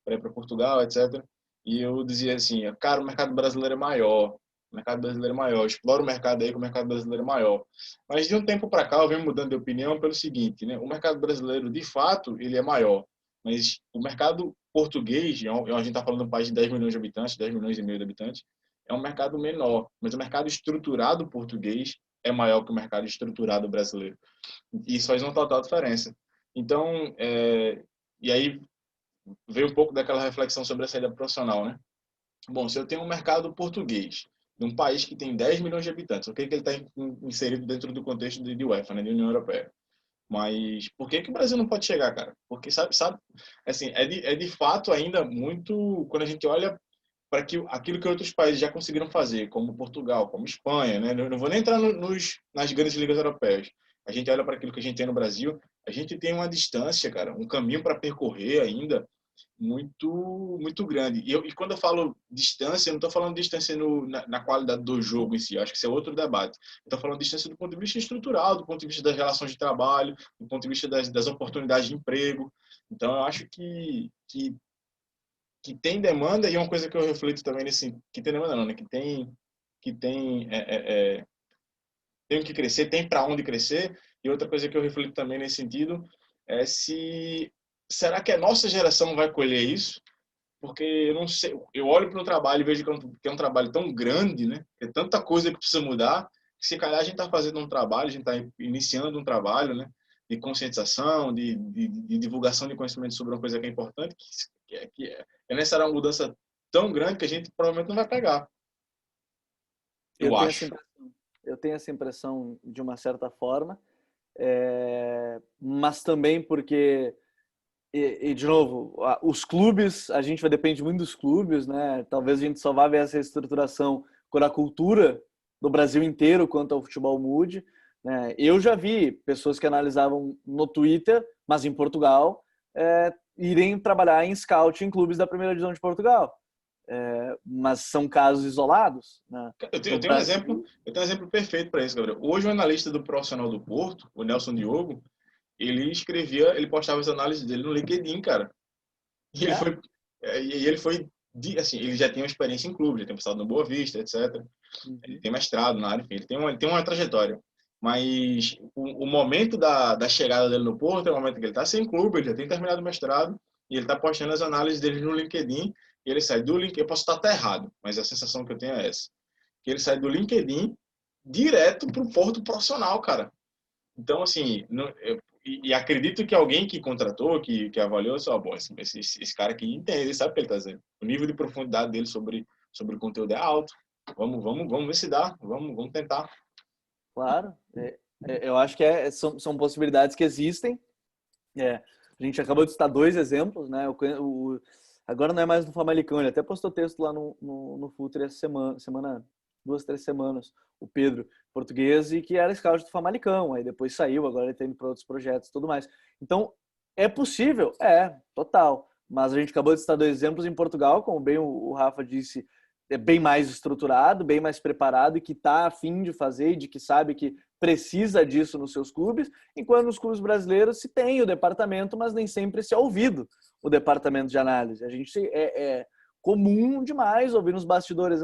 S1: ir para Portugal, etc. E eu dizia assim, cara, o mercado brasileiro é maior. O mercado brasileiro é maior. Explora o mercado aí, que o mercado brasileiro é maior. Mas de um tempo para cá, eu venho mudando de opinião pelo seguinte, né? O mercado brasileiro, de fato, ele é maior. Mas o mercado português, a gente está falando de um país de 10 milhões de habitantes, 10 milhões e meio de habitantes, é um mercado menor. Mas o mercado estruturado português é maior que o mercado estruturado brasileiro. E isso faz uma total diferença. Então, e aí veio um pouco daquela reflexão sobre a saída profissional, né? Bom, se eu tenho um mercado português, de um país que tem 10 milhões de habitantes, o que ele está inserido dentro do contexto de UEFA, né, de União Europeia? Mas por que o Brasil não pode chegar, cara? Porque, sabe assim, é de fato ainda muito, quando a gente olha para aquilo que outros países já conseguiram fazer, como Portugal, como Espanha, né? Não vou nem entrar nas grandes ligas europeias. A gente olha para aquilo que a gente tem no Brasil, a gente tem uma distância, cara, um caminho para percorrer ainda muito muito grande. E quando eu falo distância, eu não estou falando distância na qualidade do jogo em si, eu acho que isso é outro debate. Estou falando distância do ponto de vista estrutural, do ponto de vista das relações de trabalho, do ponto de vista das oportunidades de emprego. Então, eu acho que tem demanda, e uma coisa que eu reflito também nesse... Que tem demanda não, né? Tem que crescer, tem para onde crescer. E outra coisa que eu reflito também nesse sentido é se... Será que a nossa geração vai colher isso? Porque eu não sei, eu olho para o trabalho e vejo que é um trabalho tão grande, né? É tanta coisa que precisa mudar, que se calhar a gente está fazendo um trabalho, a gente está iniciando um trabalho, né? De conscientização, de divulgação de conhecimento sobre uma coisa que é importante, é necessária uma mudança tão grande que a gente provavelmente não vai pegar. Eu acho.
S2: Eu tenho essa impressão de uma certa forma, mas também porque e de novo, os clubes, a gente vai depender muito dos clubes, né? Talvez a gente só vá ver essa estruturação quando a cultura do Brasil inteiro quanto ao futebol mude, né? Eu já vi pessoas que analisavam no Twitter, mas em Portugal, irem trabalhar em scout em clubes da primeira divisão de Portugal. Mas são casos isolados, né?
S1: Eu tenho um exemplo perfeito para isso, Gabriel. Hoje o analista do Profissional do Porto, o Nelson Diogo, ele postava as análises dele no LinkedIn, cara. E ele foi assim, ele já tem uma experiência em clube, já tem passado no Boa Vista, etc. Ele tem mestrado na área, enfim, ele tem uma trajetória. Mas o momento da chegada dele no Porto é o momento que ele está sem clube, ele já tem terminado o mestrado, e ele está postando as análises dele no LinkedIn, e ele sai do LinkedIn, eu posso estar até errado, mas a sensação que eu tenho é essa, que ele sai do LinkedIn direto para o Porto profissional, cara. Então, assim, e acredito que alguém que contratou, que avaliou, só, bom, esse cara aqui entende, ele sabe o que ele está dizendo. O nível de profundidade dele sobre o conteúdo é alto. Vamos ver se dá. Vamos tentar.
S2: Claro. Eu acho que são possibilidades que existem. A gente acabou de citar 2 exemplos, né? Agora não é mais no Famalicão, ele até postou texto lá no Futre essa semana, 2, 3 semanas, o Pedro, português, e que era scout do Famalicão, aí depois saiu, agora ele está indo para outros projetos e tudo mais. Então, é possível? Total. Mas a gente acabou de citar 2 exemplos em Portugal, como bem o Rafa disse, é bem mais estruturado, bem mais preparado e que está a fim de fazer e de que sabe que precisa disso nos seus clubes, enquanto nos clubes brasileiros se tem o departamento, mas nem sempre se é ouvido o departamento de análise. A gente é comum demais ouvir nos bastidores,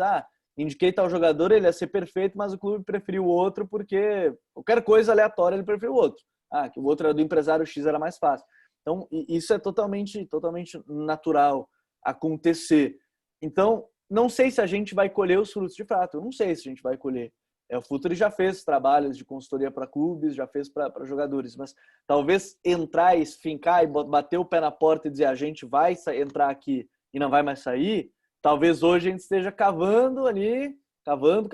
S2: indiquei tal jogador, ele ia ser perfeito, mas o clube preferiu o outro porque qualquer coisa aleatória ele preferiu o outro. Que o outro era do empresário X, era mais fácil. Então, isso é totalmente natural acontecer. Então, não sei se a gente vai colher os frutos de fato. Eu não sei se a gente vai colher. O Futuri já fez trabalhos de consultoria para clubes, já fez para jogadores, mas talvez entrar e esfincar e bater o pé na porta e dizer a gente vai entrar aqui e não vai mais sair, talvez hoje a gente esteja cavando ali, cavando,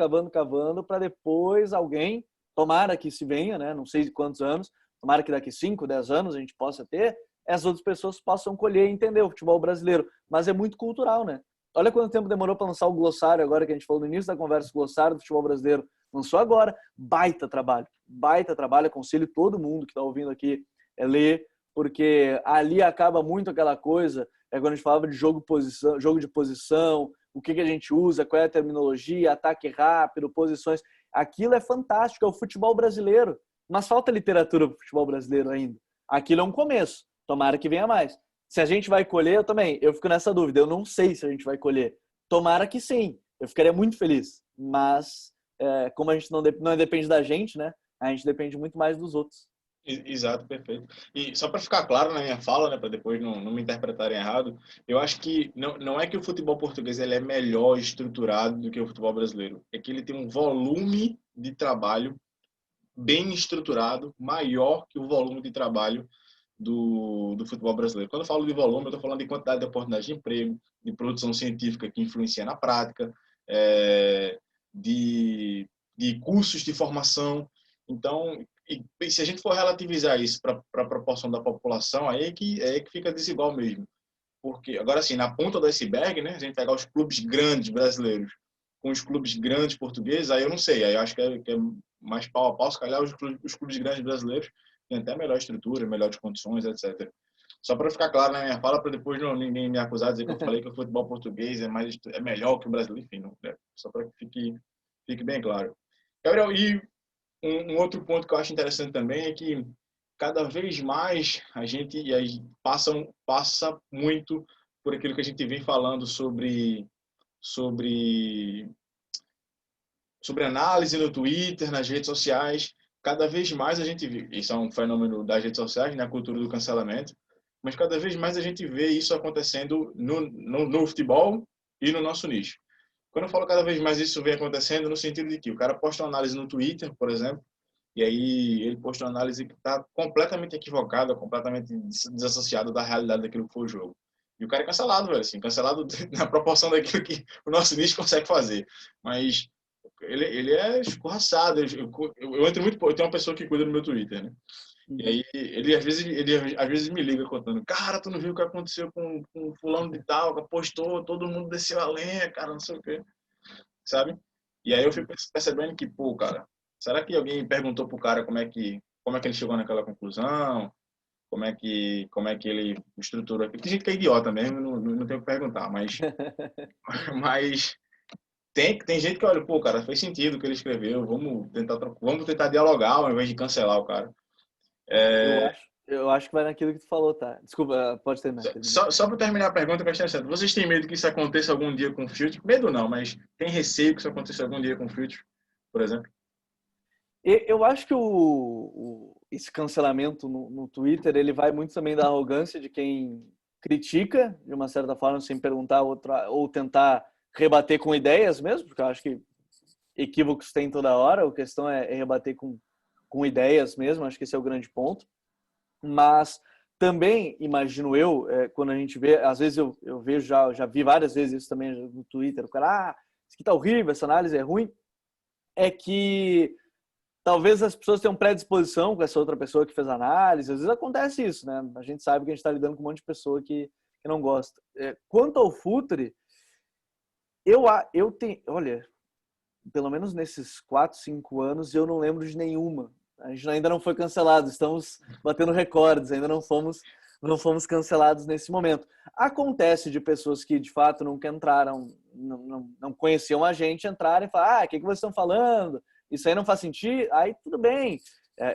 S2: para depois alguém, tomara que se venha, né? Não sei de quantos anos, tomara que daqui 5, 10 anos a gente possa ter, as outras pessoas possam colher e entender o futebol brasileiro. Mas é muito cultural, né? Olha quanto tempo demorou para lançar o glossário, agora que a gente falou no início da conversa, o glossário do futebol brasileiro. Lançou agora. Baita trabalho. Aconselho todo mundo que está ouvindo aqui ler, porque ali acaba muito aquela coisa, quando a gente falava de jogo de posição, o que a gente usa, qual é a terminologia, ataque rápido, posições. Aquilo é fantástico, é o futebol brasileiro. Mas falta literatura para o futebol brasileiro ainda. Aquilo é um começo. Tomara que venha mais. Se a gente vai colher, eu fico nessa dúvida. Eu não sei se a gente vai colher. Tomara que sim. Eu ficaria muito feliz. Mas, como a gente não depende da gente, né? A gente depende muito mais dos outros.
S1: Exato, perfeito. E só para ficar claro na minha fala, né, para depois não me interpretarem errado, eu acho que não é que o futebol português ele é melhor estruturado do que o futebol brasileiro. É que ele tem um volume de trabalho bem estruturado, maior que o volume de trabalho do futebol brasileiro. Quando eu falo de volume, eu estou falando de quantidade de oportunidades de emprego, de produção científica que influencia na prática, de cursos de formação. Então, e se a gente for relativizar isso para a proporção da população, aí é que fica desigual mesmo. Porque, agora assim, na ponta do iceberg, né, a gente pegar os clubes grandes brasileiros com os clubes grandes portugueses, aí eu não sei, aí eu acho que é mais pau a pau, se calhar os clubes grandes brasileiros têm até melhor estrutura, melhores condições, etc. Só para ficar claro na minha fala, para depois ninguém me acusar de dizer que eu falei que o futebol português é melhor que o brasileiro, enfim, não, só para que fique bem claro. Gabriel, e um outro ponto que eu acho interessante também é que cada vez mais a gente passa muito por aquilo que a gente vem falando sobre análise no Twitter, nas redes sociais. Cada vez mais a gente vê, isso é um fenômeno das redes sociais, na cultura do cancelamento, mas cada vez mais a gente vê isso acontecendo no futebol e no nosso nicho. Quando eu falo cada vez mais isso vem acontecendo no sentido de que o cara posta uma análise no Twitter, por exemplo, e aí ele posta uma análise que está completamente equivocada, completamente desassociada da realidade daquilo que foi o jogo. E o cara é cancelado, velho, assim, cancelado na proporção daquilo que o nosso nicho consegue fazer. Mas ele é escorraçado. Eu entro muito, eu tenho uma pessoa que cuida do meu Twitter, né? E aí ele às vezes me liga contando, cara, tu não viu o que aconteceu com fulano de tal, que postou, todo mundo desceu a lenha, cara, não sei o quê, sabe? E aí eu fico percebendo que, pô, cara, será que alguém perguntou pro cara como é que ele chegou naquela conclusão? como é que ele estrutura. Tem gente que é idiota mesmo, não tenho o que perguntar, mas tem gente que olha, pô, cara, fez sentido o que ele escreveu, vamos tentar dialogar ao invés de cancelar o cara.
S2: Eu acho que vai naquilo que tu falou, tá? Desculpa, pode terminar.
S1: Só para terminar a pergunta, que eu acho interessante. Vocês têm medo que isso aconteça algum dia com o Future? Medo não, mas tem receio que isso aconteça algum dia com o Future, por exemplo?
S2: Eu acho que esse cancelamento no Twitter, ele vai muito também da arrogância de quem critica, de uma certa forma, sem perguntar ou tentar rebater com ideias mesmo, porque eu acho que equívocos tem toda hora, a questão é rebater com ideias mesmo, acho que esse é o grande ponto. Mas também, imagino eu, quando a gente vê, às vezes eu vejo, já vi várias vezes isso também no Twitter, o cara, isso aqui tá horrível, essa análise é ruim, é que talvez as pessoas tenham predisposição com essa outra pessoa que fez a análise, às vezes acontece isso, né? A gente sabe que a gente está lidando com um monte de pessoa que não gosta. Quanto ao Futre, eu tenho, olha, pelo menos nesses 4, 5 anos, eu não lembro de nenhuma. A gente ainda não foi cancelado, estamos batendo recordes, ainda não fomos cancelados nesse momento. Acontece de pessoas que de fato nunca entraram, não conheciam a gente, entrarem e falar, o que vocês estão falando? Isso aí não faz sentido? Aí tudo bem,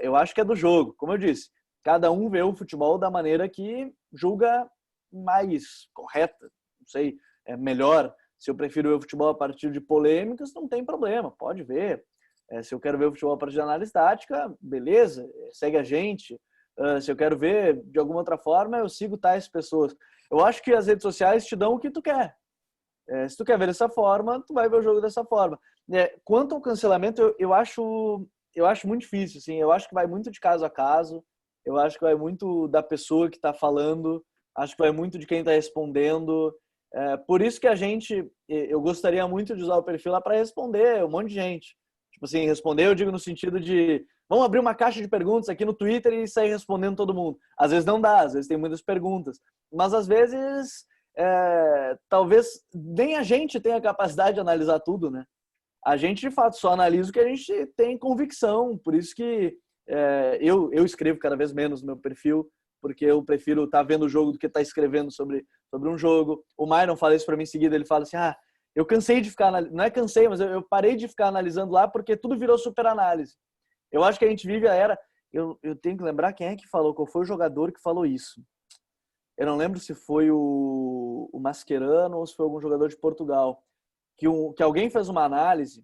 S2: eu acho que é do jogo. Como eu disse, cada um vê o futebol da maneira que julga mais correta, não sei, é melhor. Se eu prefiro ver o futebol a partir de polêmicas, não tem problema, pode ver. Se eu quero ver o futebol a partir de análise tática, beleza, segue a gente. Se eu quero ver de alguma outra forma, eu sigo tais pessoas. Eu acho que as redes sociais te dão o que tu quer. Se tu quer ver dessa forma, tu vai ver o jogo dessa forma. Quanto ao cancelamento, eu acho muito difícil. Assim, eu acho que vai muito de caso a caso. Eu acho que vai muito da pessoa que está falando. Acho que vai muito de quem está respondendo. Por isso que eu gostaria muito de usar o perfil lá para responder um monte de gente. Tipo assim, responder eu digo no sentido de vamos abrir uma caixa de perguntas aqui no Twitter e sair respondendo todo mundo. Às vezes não dá, às vezes tem muitas perguntas. Mas às vezes, talvez nem a gente tenha a capacidade de analisar tudo, né? A gente, de fato, só analisa o que a gente tem convicção. Por isso que eu escrevo cada vez menos no meu perfil, porque eu prefiro estar vendo o jogo do que estar escrevendo sobre um jogo. O Myron fala isso para mim em seguida, ele fala assim, eu cansei de ficar, não é cansei, mas eu parei de ficar analisando lá porque tudo virou super análise. Eu acho que a gente vive a era, eu tenho que lembrar quem é que falou, qual foi o jogador que falou isso. Eu não lembro se foi o Mascherano ou se foi algum jogador de Portugal, que alguém fez uma análise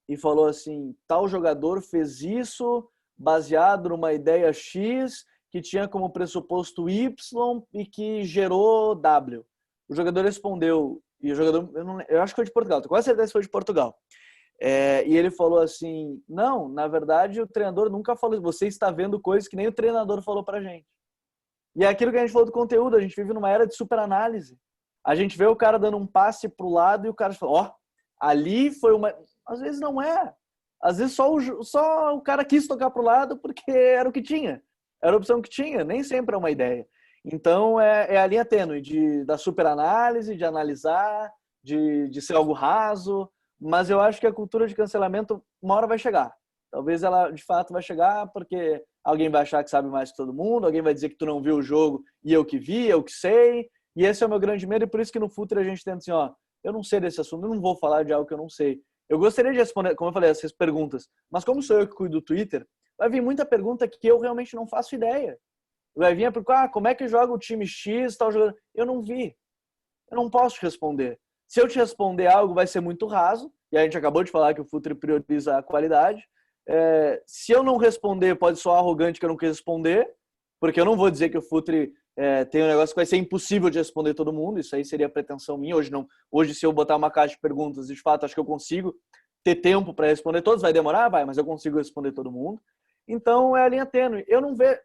S2: e falou assim, tal jogador fez isso baseado numa ideia X que tinha como pressuposto Y e que gerou W. O jogador respondeu, e o jogador, eu acho que foi de Portugal, tô quase certeza que foi de Portugal. E ele falou assim, não, na verdade o treinador nunca falou, você está vendo coisas que nem o treinador falou pra gente. E é aquilo que a gente falou do conteúdo, a gente vive numa era de super análise. A gente vê o cara dando um passe pro lado e o cara fala, ali foi uma... Às vezes não é. Às vezes só o cara quis tocar pro lado porque era o que tinha. Era a opção que tinha, nem sempre é uma ideia. Então é a linha tênue da super análise, de analisar, de ser algo raso, mas eu acho que a cultura de cancelamento uma hora vai chegar. Talvez ela de fato vai chegar porque alguém vai achar que sabe mais que todo mundo, alguém vai dizer que tu não viu o jogo e eu que vi, eu que sei, e esse é o meu grande medo, e por isso que no futuro a gente tenta assim, eu não sei desse assunto, eu não vou falar de algo que eu não sei. Eu gostaria de responder, como eu falei, essas perguntas, mas como sou eu que cuido do Twitter, vai vir muita pergunta que eu realmente não faço ideia. Vai vir porque, como é que joga o time X, tal jogando? Eu não vi. Eu não posso te responder. Se eu te responder algo, vai ser muito raso, e a gente acabou de falar que o Futre prioriza a qualidade. Se eu não responder, pode soar arrogante que eu não quis responder, porque eu não vou dizer que o Futre tem um negócio que vai ser impossível de responder todo mundo, isso aí seria pretensão minha. Hoje, se eu botar uma caixa de perguntas, de fato, acho que eu consigo ter tempo para responder todos. Vai demorar? Vai, mas eu consigo responder todo mundo. Então, é a linha tênue. Eu não vejo...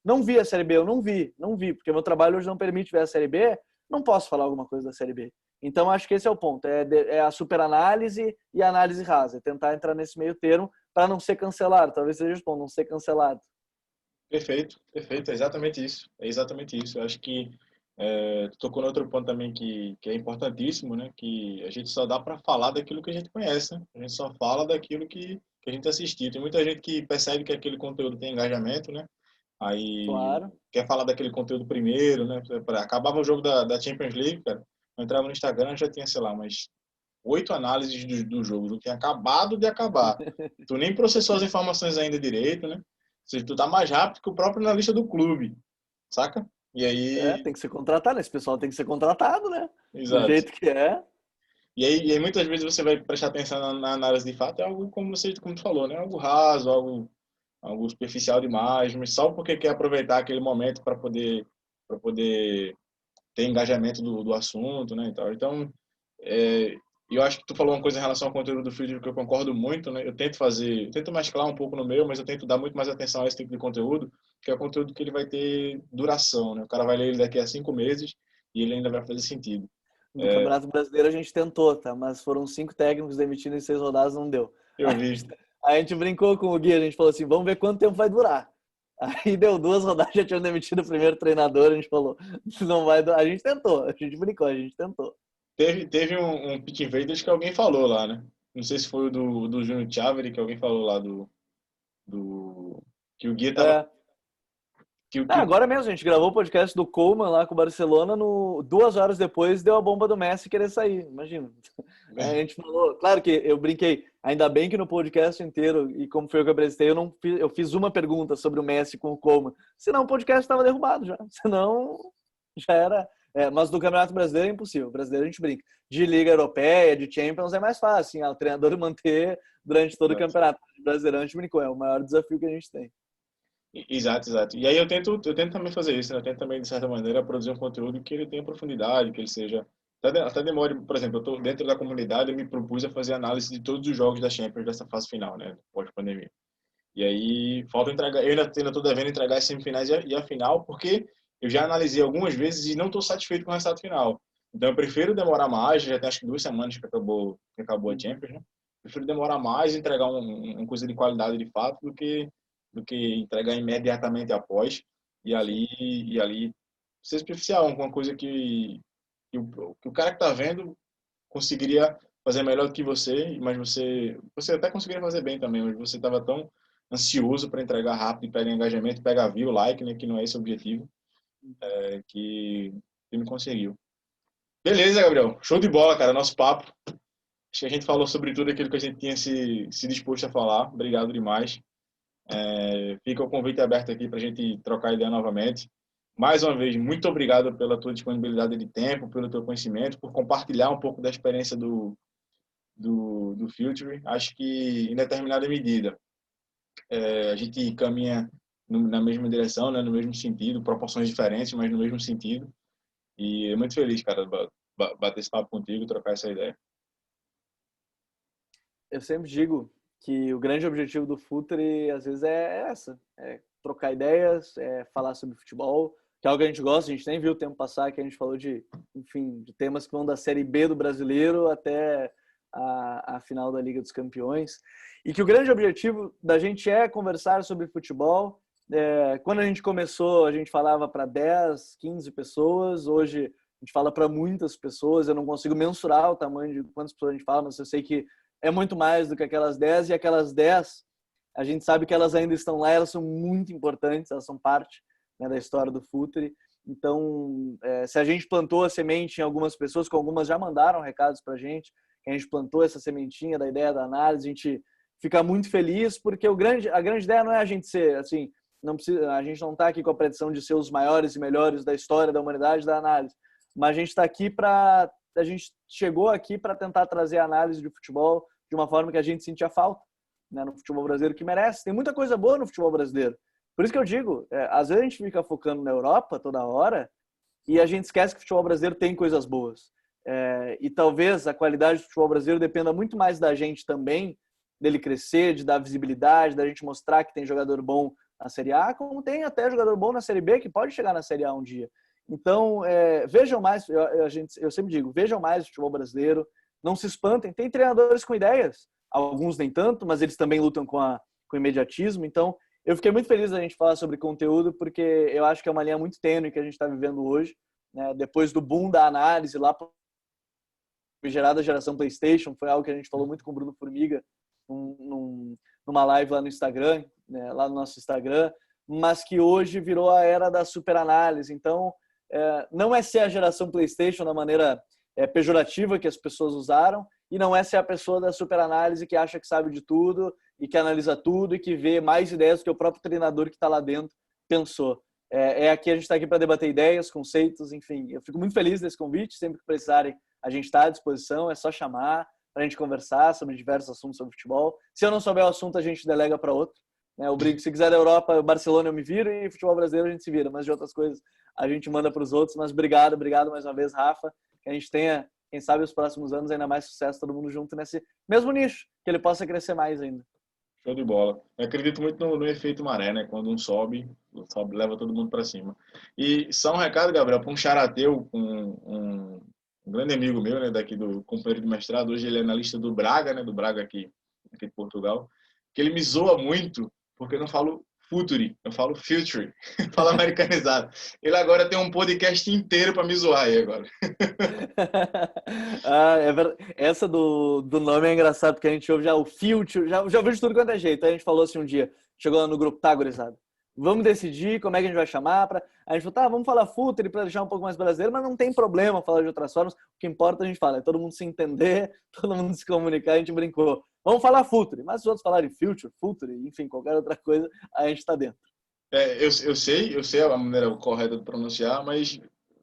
S2: não vi a Série B, eu não vi, porque meu trabalho hoje não permite ver a Série B, não posso falar alguma coisa da Série B. Então, acho que esse é o ponto, é a superanálise e a análise rasa, é tentar entrar nesse meio termo para não ser cancelado, talvez seja o ponto, não ser cancelado.
S1: Perfeito, perfeito, é exatamente isso, eu acho que tu tocou no outro ponto também que é importantíssimo, né, que a gente só dá para falar daquilo que a gente conhece, né? A gente só fala daquilo que a gente assistiu. Tem muita gente que percebe que aquele conteúdo tem engajamento, né? Aí
S2: Claro.
S1: quer falar daquele conteúdo primeiro, né? Acabava o jogo da Champions League, cara. Eu entrava no Instagram, já tinha, sei lá, umas 8 análises do jogo. O jogo tinha acabado de acabar. Tu nem processou as informações ainda direito, né? Ou seja, tu tá mais rápido que o próprio analista do clube, saca? E aí,
S2: Tem que ser contratado, esse pessoal tem que ser contratado, né? Do
S1: exato.
S2: jeito que é.
S1: E aí muitas vezes você vai prestar atenção na análise de fato, é algo como tu falou, né? Algo raso, algo superficial demais, mas só porque quer aproveitar aquele momento para poder ter engajamento do assunto, né, e tal. Então, eu acho que tu falou uma coisa em relação ao conteúdo do vídeo que eu concordo muito, né? Eu tento mesclar um pouco no meu, mas eu tento dar muito mais atenção a esse tipo de conteúdo, que é o conteúdo que ele vai ter duração, né? O cara vai ler ele daqui a 5 meses e ele ainda vai fazer sentido.
S2: No Campeonato Brasileiro a gente tentou, tá? Mas foram 5 técnicos demitidos em 6 rodadas, não deu.
S1: Eu vi.
S2: A gente brincou com o Gui, a gente falou assim, vamos ver quanto tempo vai durar. Aí deu 2 rodadas, já tinham demitido o primeiro treinador, a gente falou, não vai durar. A gente tentou, a gente brincou, a gente tentou.
S1: Teve um Pit Invaders que alguém falou lá, né? Não sei se foi o do Júnior Chávere, que alguém falou lá do que o guia tava.
S2: É.
S1: Que,
S2: Ah,
S1: que,
S2: agora mesmo, a gente gravou o podcast do Coleman lá com o Barcelona, 2 horas depois deu a bomba do Messi querer sair, imagina. Aí a gente falou, claro que eu brinquei, ainda bem que no podcast inteiro, e como foi eu que apresentei, eu fiz uma pergunta sobre o Messi com o Coleman, senão o podcast estava derrubado já, senão já era. Mas do Campeonato Brasileiro é impossível, o brasileiro a gente brinca. De Liga Europeia, de Champions é mais fácil, assim, o treinador manter durante todo o campeonato. O brasileiro a gente brincou, é o maior desafio que a gente tem.
S1: Exato, exato. E aí eu tento também fazer isso, né? Eu tento também, de certa maneira, produzir um conteúdo que ele tenha profundidade, que ele seja. Até demore, por exemplo, eu tô dentro da comunidade, eu me propus a fazer análise de todos os jogos da Champions dessa fase final, né? Pós-pandemia. E aí, falta entregar. Eu ainda estou devendo entregar as semifinais e a final, porque eu já analisei algumas vezes e não estou satisfeito com o resultado final. Então, eu prefiro demorar mais, já tem acho que 2 semanas que acabou a Champions, né? Prefiro demorar mais e entregar uma coisa de qualidade de fato do que entregar imediatamente após
S2: Sim.
S1: e ali ser superficial, uma coisa que o cara que está vendo conseguiria fazer melhor do que você, mas você até conseguiria fazer bem também, mas você estava tão ansioso para entregar rápido e pegar engajamento, pegar view, like, né, que não é esse o objetivo, que não conseguiu. Beleza, Gabriel. Show de bola, cara, nosso papo. Acho que a gente falou sobre tudo aquilo que a gente tinha se disposto a falar. Obrigado demais. Fica o convite aberto aqui para a gente trocar ideia novamente. Mais uma vez, muito obrigado pela tua disponibilidade de tempo, pelo teu conhecimento, por compartilhar um pouco da experiência do Future. Acho que, em determinada medida, a gente caminha na mesma direção, né, no mesmo sentido, proporções diferentes, mas no mesmo sentido. E muito feliz, cara, bater esse papo contigo, trocar essa ideia.
S2: Eu sempre digo que o grande objetivo do Futre, às vezes, é trocar ideias, falar sobre futebol, que é algo que a gente gosta. A gente nem viu o tempo passar, que a gente falou enfim, de temas que vão da Série B do Brasileiro até a final da Liga dos Campeões. E que o grande objetivo da gente é conversar sobre futebol. Quando a gente começou, a gente falava para 10, 15 pessoas. Hoje, a gente fala para muitas pessoas. Eu não consigo mensurar o tamanho de quantas pessoas a gente fala, mas eu sei que é muito mais do que aquelas 10, e aquelas 10, a gente sabe que elas ainda estão lá, elas são muito importantes, elas são parte, né, da história do Futre. Então, se a gente plantou a semente em algumas pessoas, que algumas já mandaram recados para a gente gente plantou essa sementinha da ideia da análise, a gente fica muito feliz, porque a grande ideia não é a gente ser, assim, não precisa, a gente não está aqui com a pretensão de ser os maiores e melhores da história da humanidade da análise, mas a gente está aqui a gente chegou aqui para tentar trazer a análise de futebol de uma forma que a gente sentia falta, né, no futebol brasileiro, que merece. Tem muita coisa boa no futebol brasileiro. Por isso que eu digo, às vezes a gente fica focando na Europa toda hora e a gente esquece que o futebol brasileiro tem coisas boas. E talvez a qualidade do futebol brasileiro dependa muito mais da gente também, dele crescer, de dar visibilidade, da gente mostrar que tem jogador bom na Série A, como tem até jogador bom na Série B que pode chegar na Série A um dia. Então, vejam mais, eu sempre digo, vejam mais o futebol brasileiro, não se espantem, tem treinadores com ideias, alguns nem tanto, mas eles também lutam com o imediatismo. Então, eu fiquei muito feliz da gente falar sobre conteúdo, porque eu acho que é uma linha muito tênue que a gente está vivendo hoje, né? Depois do boom da análise lá gerada a geração PlayStation, foi algo que a gente falou muito com o Bruno Formiga numa live lá no Instagram, né? Lá no nosso Instagram, mas que hoje virou a era da superanálise. Então, não é ser a geração PlayStation da maneira pejorativa que as pessoas usaram, e não é ser a pessoa da superanálise que acha que sabe de tudo e que analisa tudo e que vê mais ideias do que o próprio treinador que está lá dentro pensou. Aqui a gente está aqui para debater ideias, conceitos, enfim. Eu fico muito feliz desse convite. Sempre que precisarem, a gente está à disposição. É só chamar para a gente conversar sobre diversos assuntos sobre futebol. Se eu não souber o assunto, a gente delega para outro. Eu brinco, se quiser da Europa, Barcelona eu me viro, e futebol brasileiro a gente se vira. Mas de outras coisas a gente manda para os outros. Mas obrigado mais uma vez, Rafa. Que a gente tenha, quem sabe, os próximos anos ainda mais sucesso, todo mundo junto nesse mesmo nicho, que ele possa crescer mais ainda.
S1: Show de bola. Eu acredito muito no efeito maré, né? Quando um sobe, leva todo mundo para cima. E só um recado, Gabriel, para um charateu, um grande amigo meu, né? Daqui do companheiro de mestrado, hoje ele é analista do Braga, né? Do Braga aqui de Portugal, que ele me zoa muito porque eu não falo futuri, eu falo future, falo americanizado. Ele agora tem um podcast inteiro para me zoar aí agora.
S2: Essa do nome é engraçado, porque a gente ouve já o future, já ouviu de tudo quanto é jeito. Aí a gente falou assim um dia, chegou lá no grupo, tá, gurizada, vamos decidir como é que a gente vai chamar. A gente falou, tá, vamos falar future para deixar um pouco mais brasileiro, mas não tem problema falar de outras formas. O que importa a gente fala, é todo mundo se entender, todo mundo se comunicar. A gente brincou, vamos falar future, mas se os outros falarem future, enfim, qualquer outra coisa, a gente tá dentro.
S1: Eu sei a maneira correta de pronunciar, mas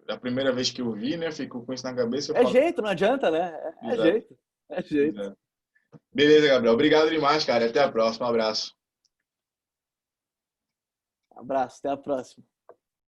S1: a primeira vez que eu vi, né, ficou com isso na cabeça. Eu falo...
S2: jeito, não adianta, né? Jeito. É jeito.
S1: Exato. Beleza, Gabriel. Obrigado demais, cara. Até a próxima. Um abraço.
S2: Abraço, até a próxima.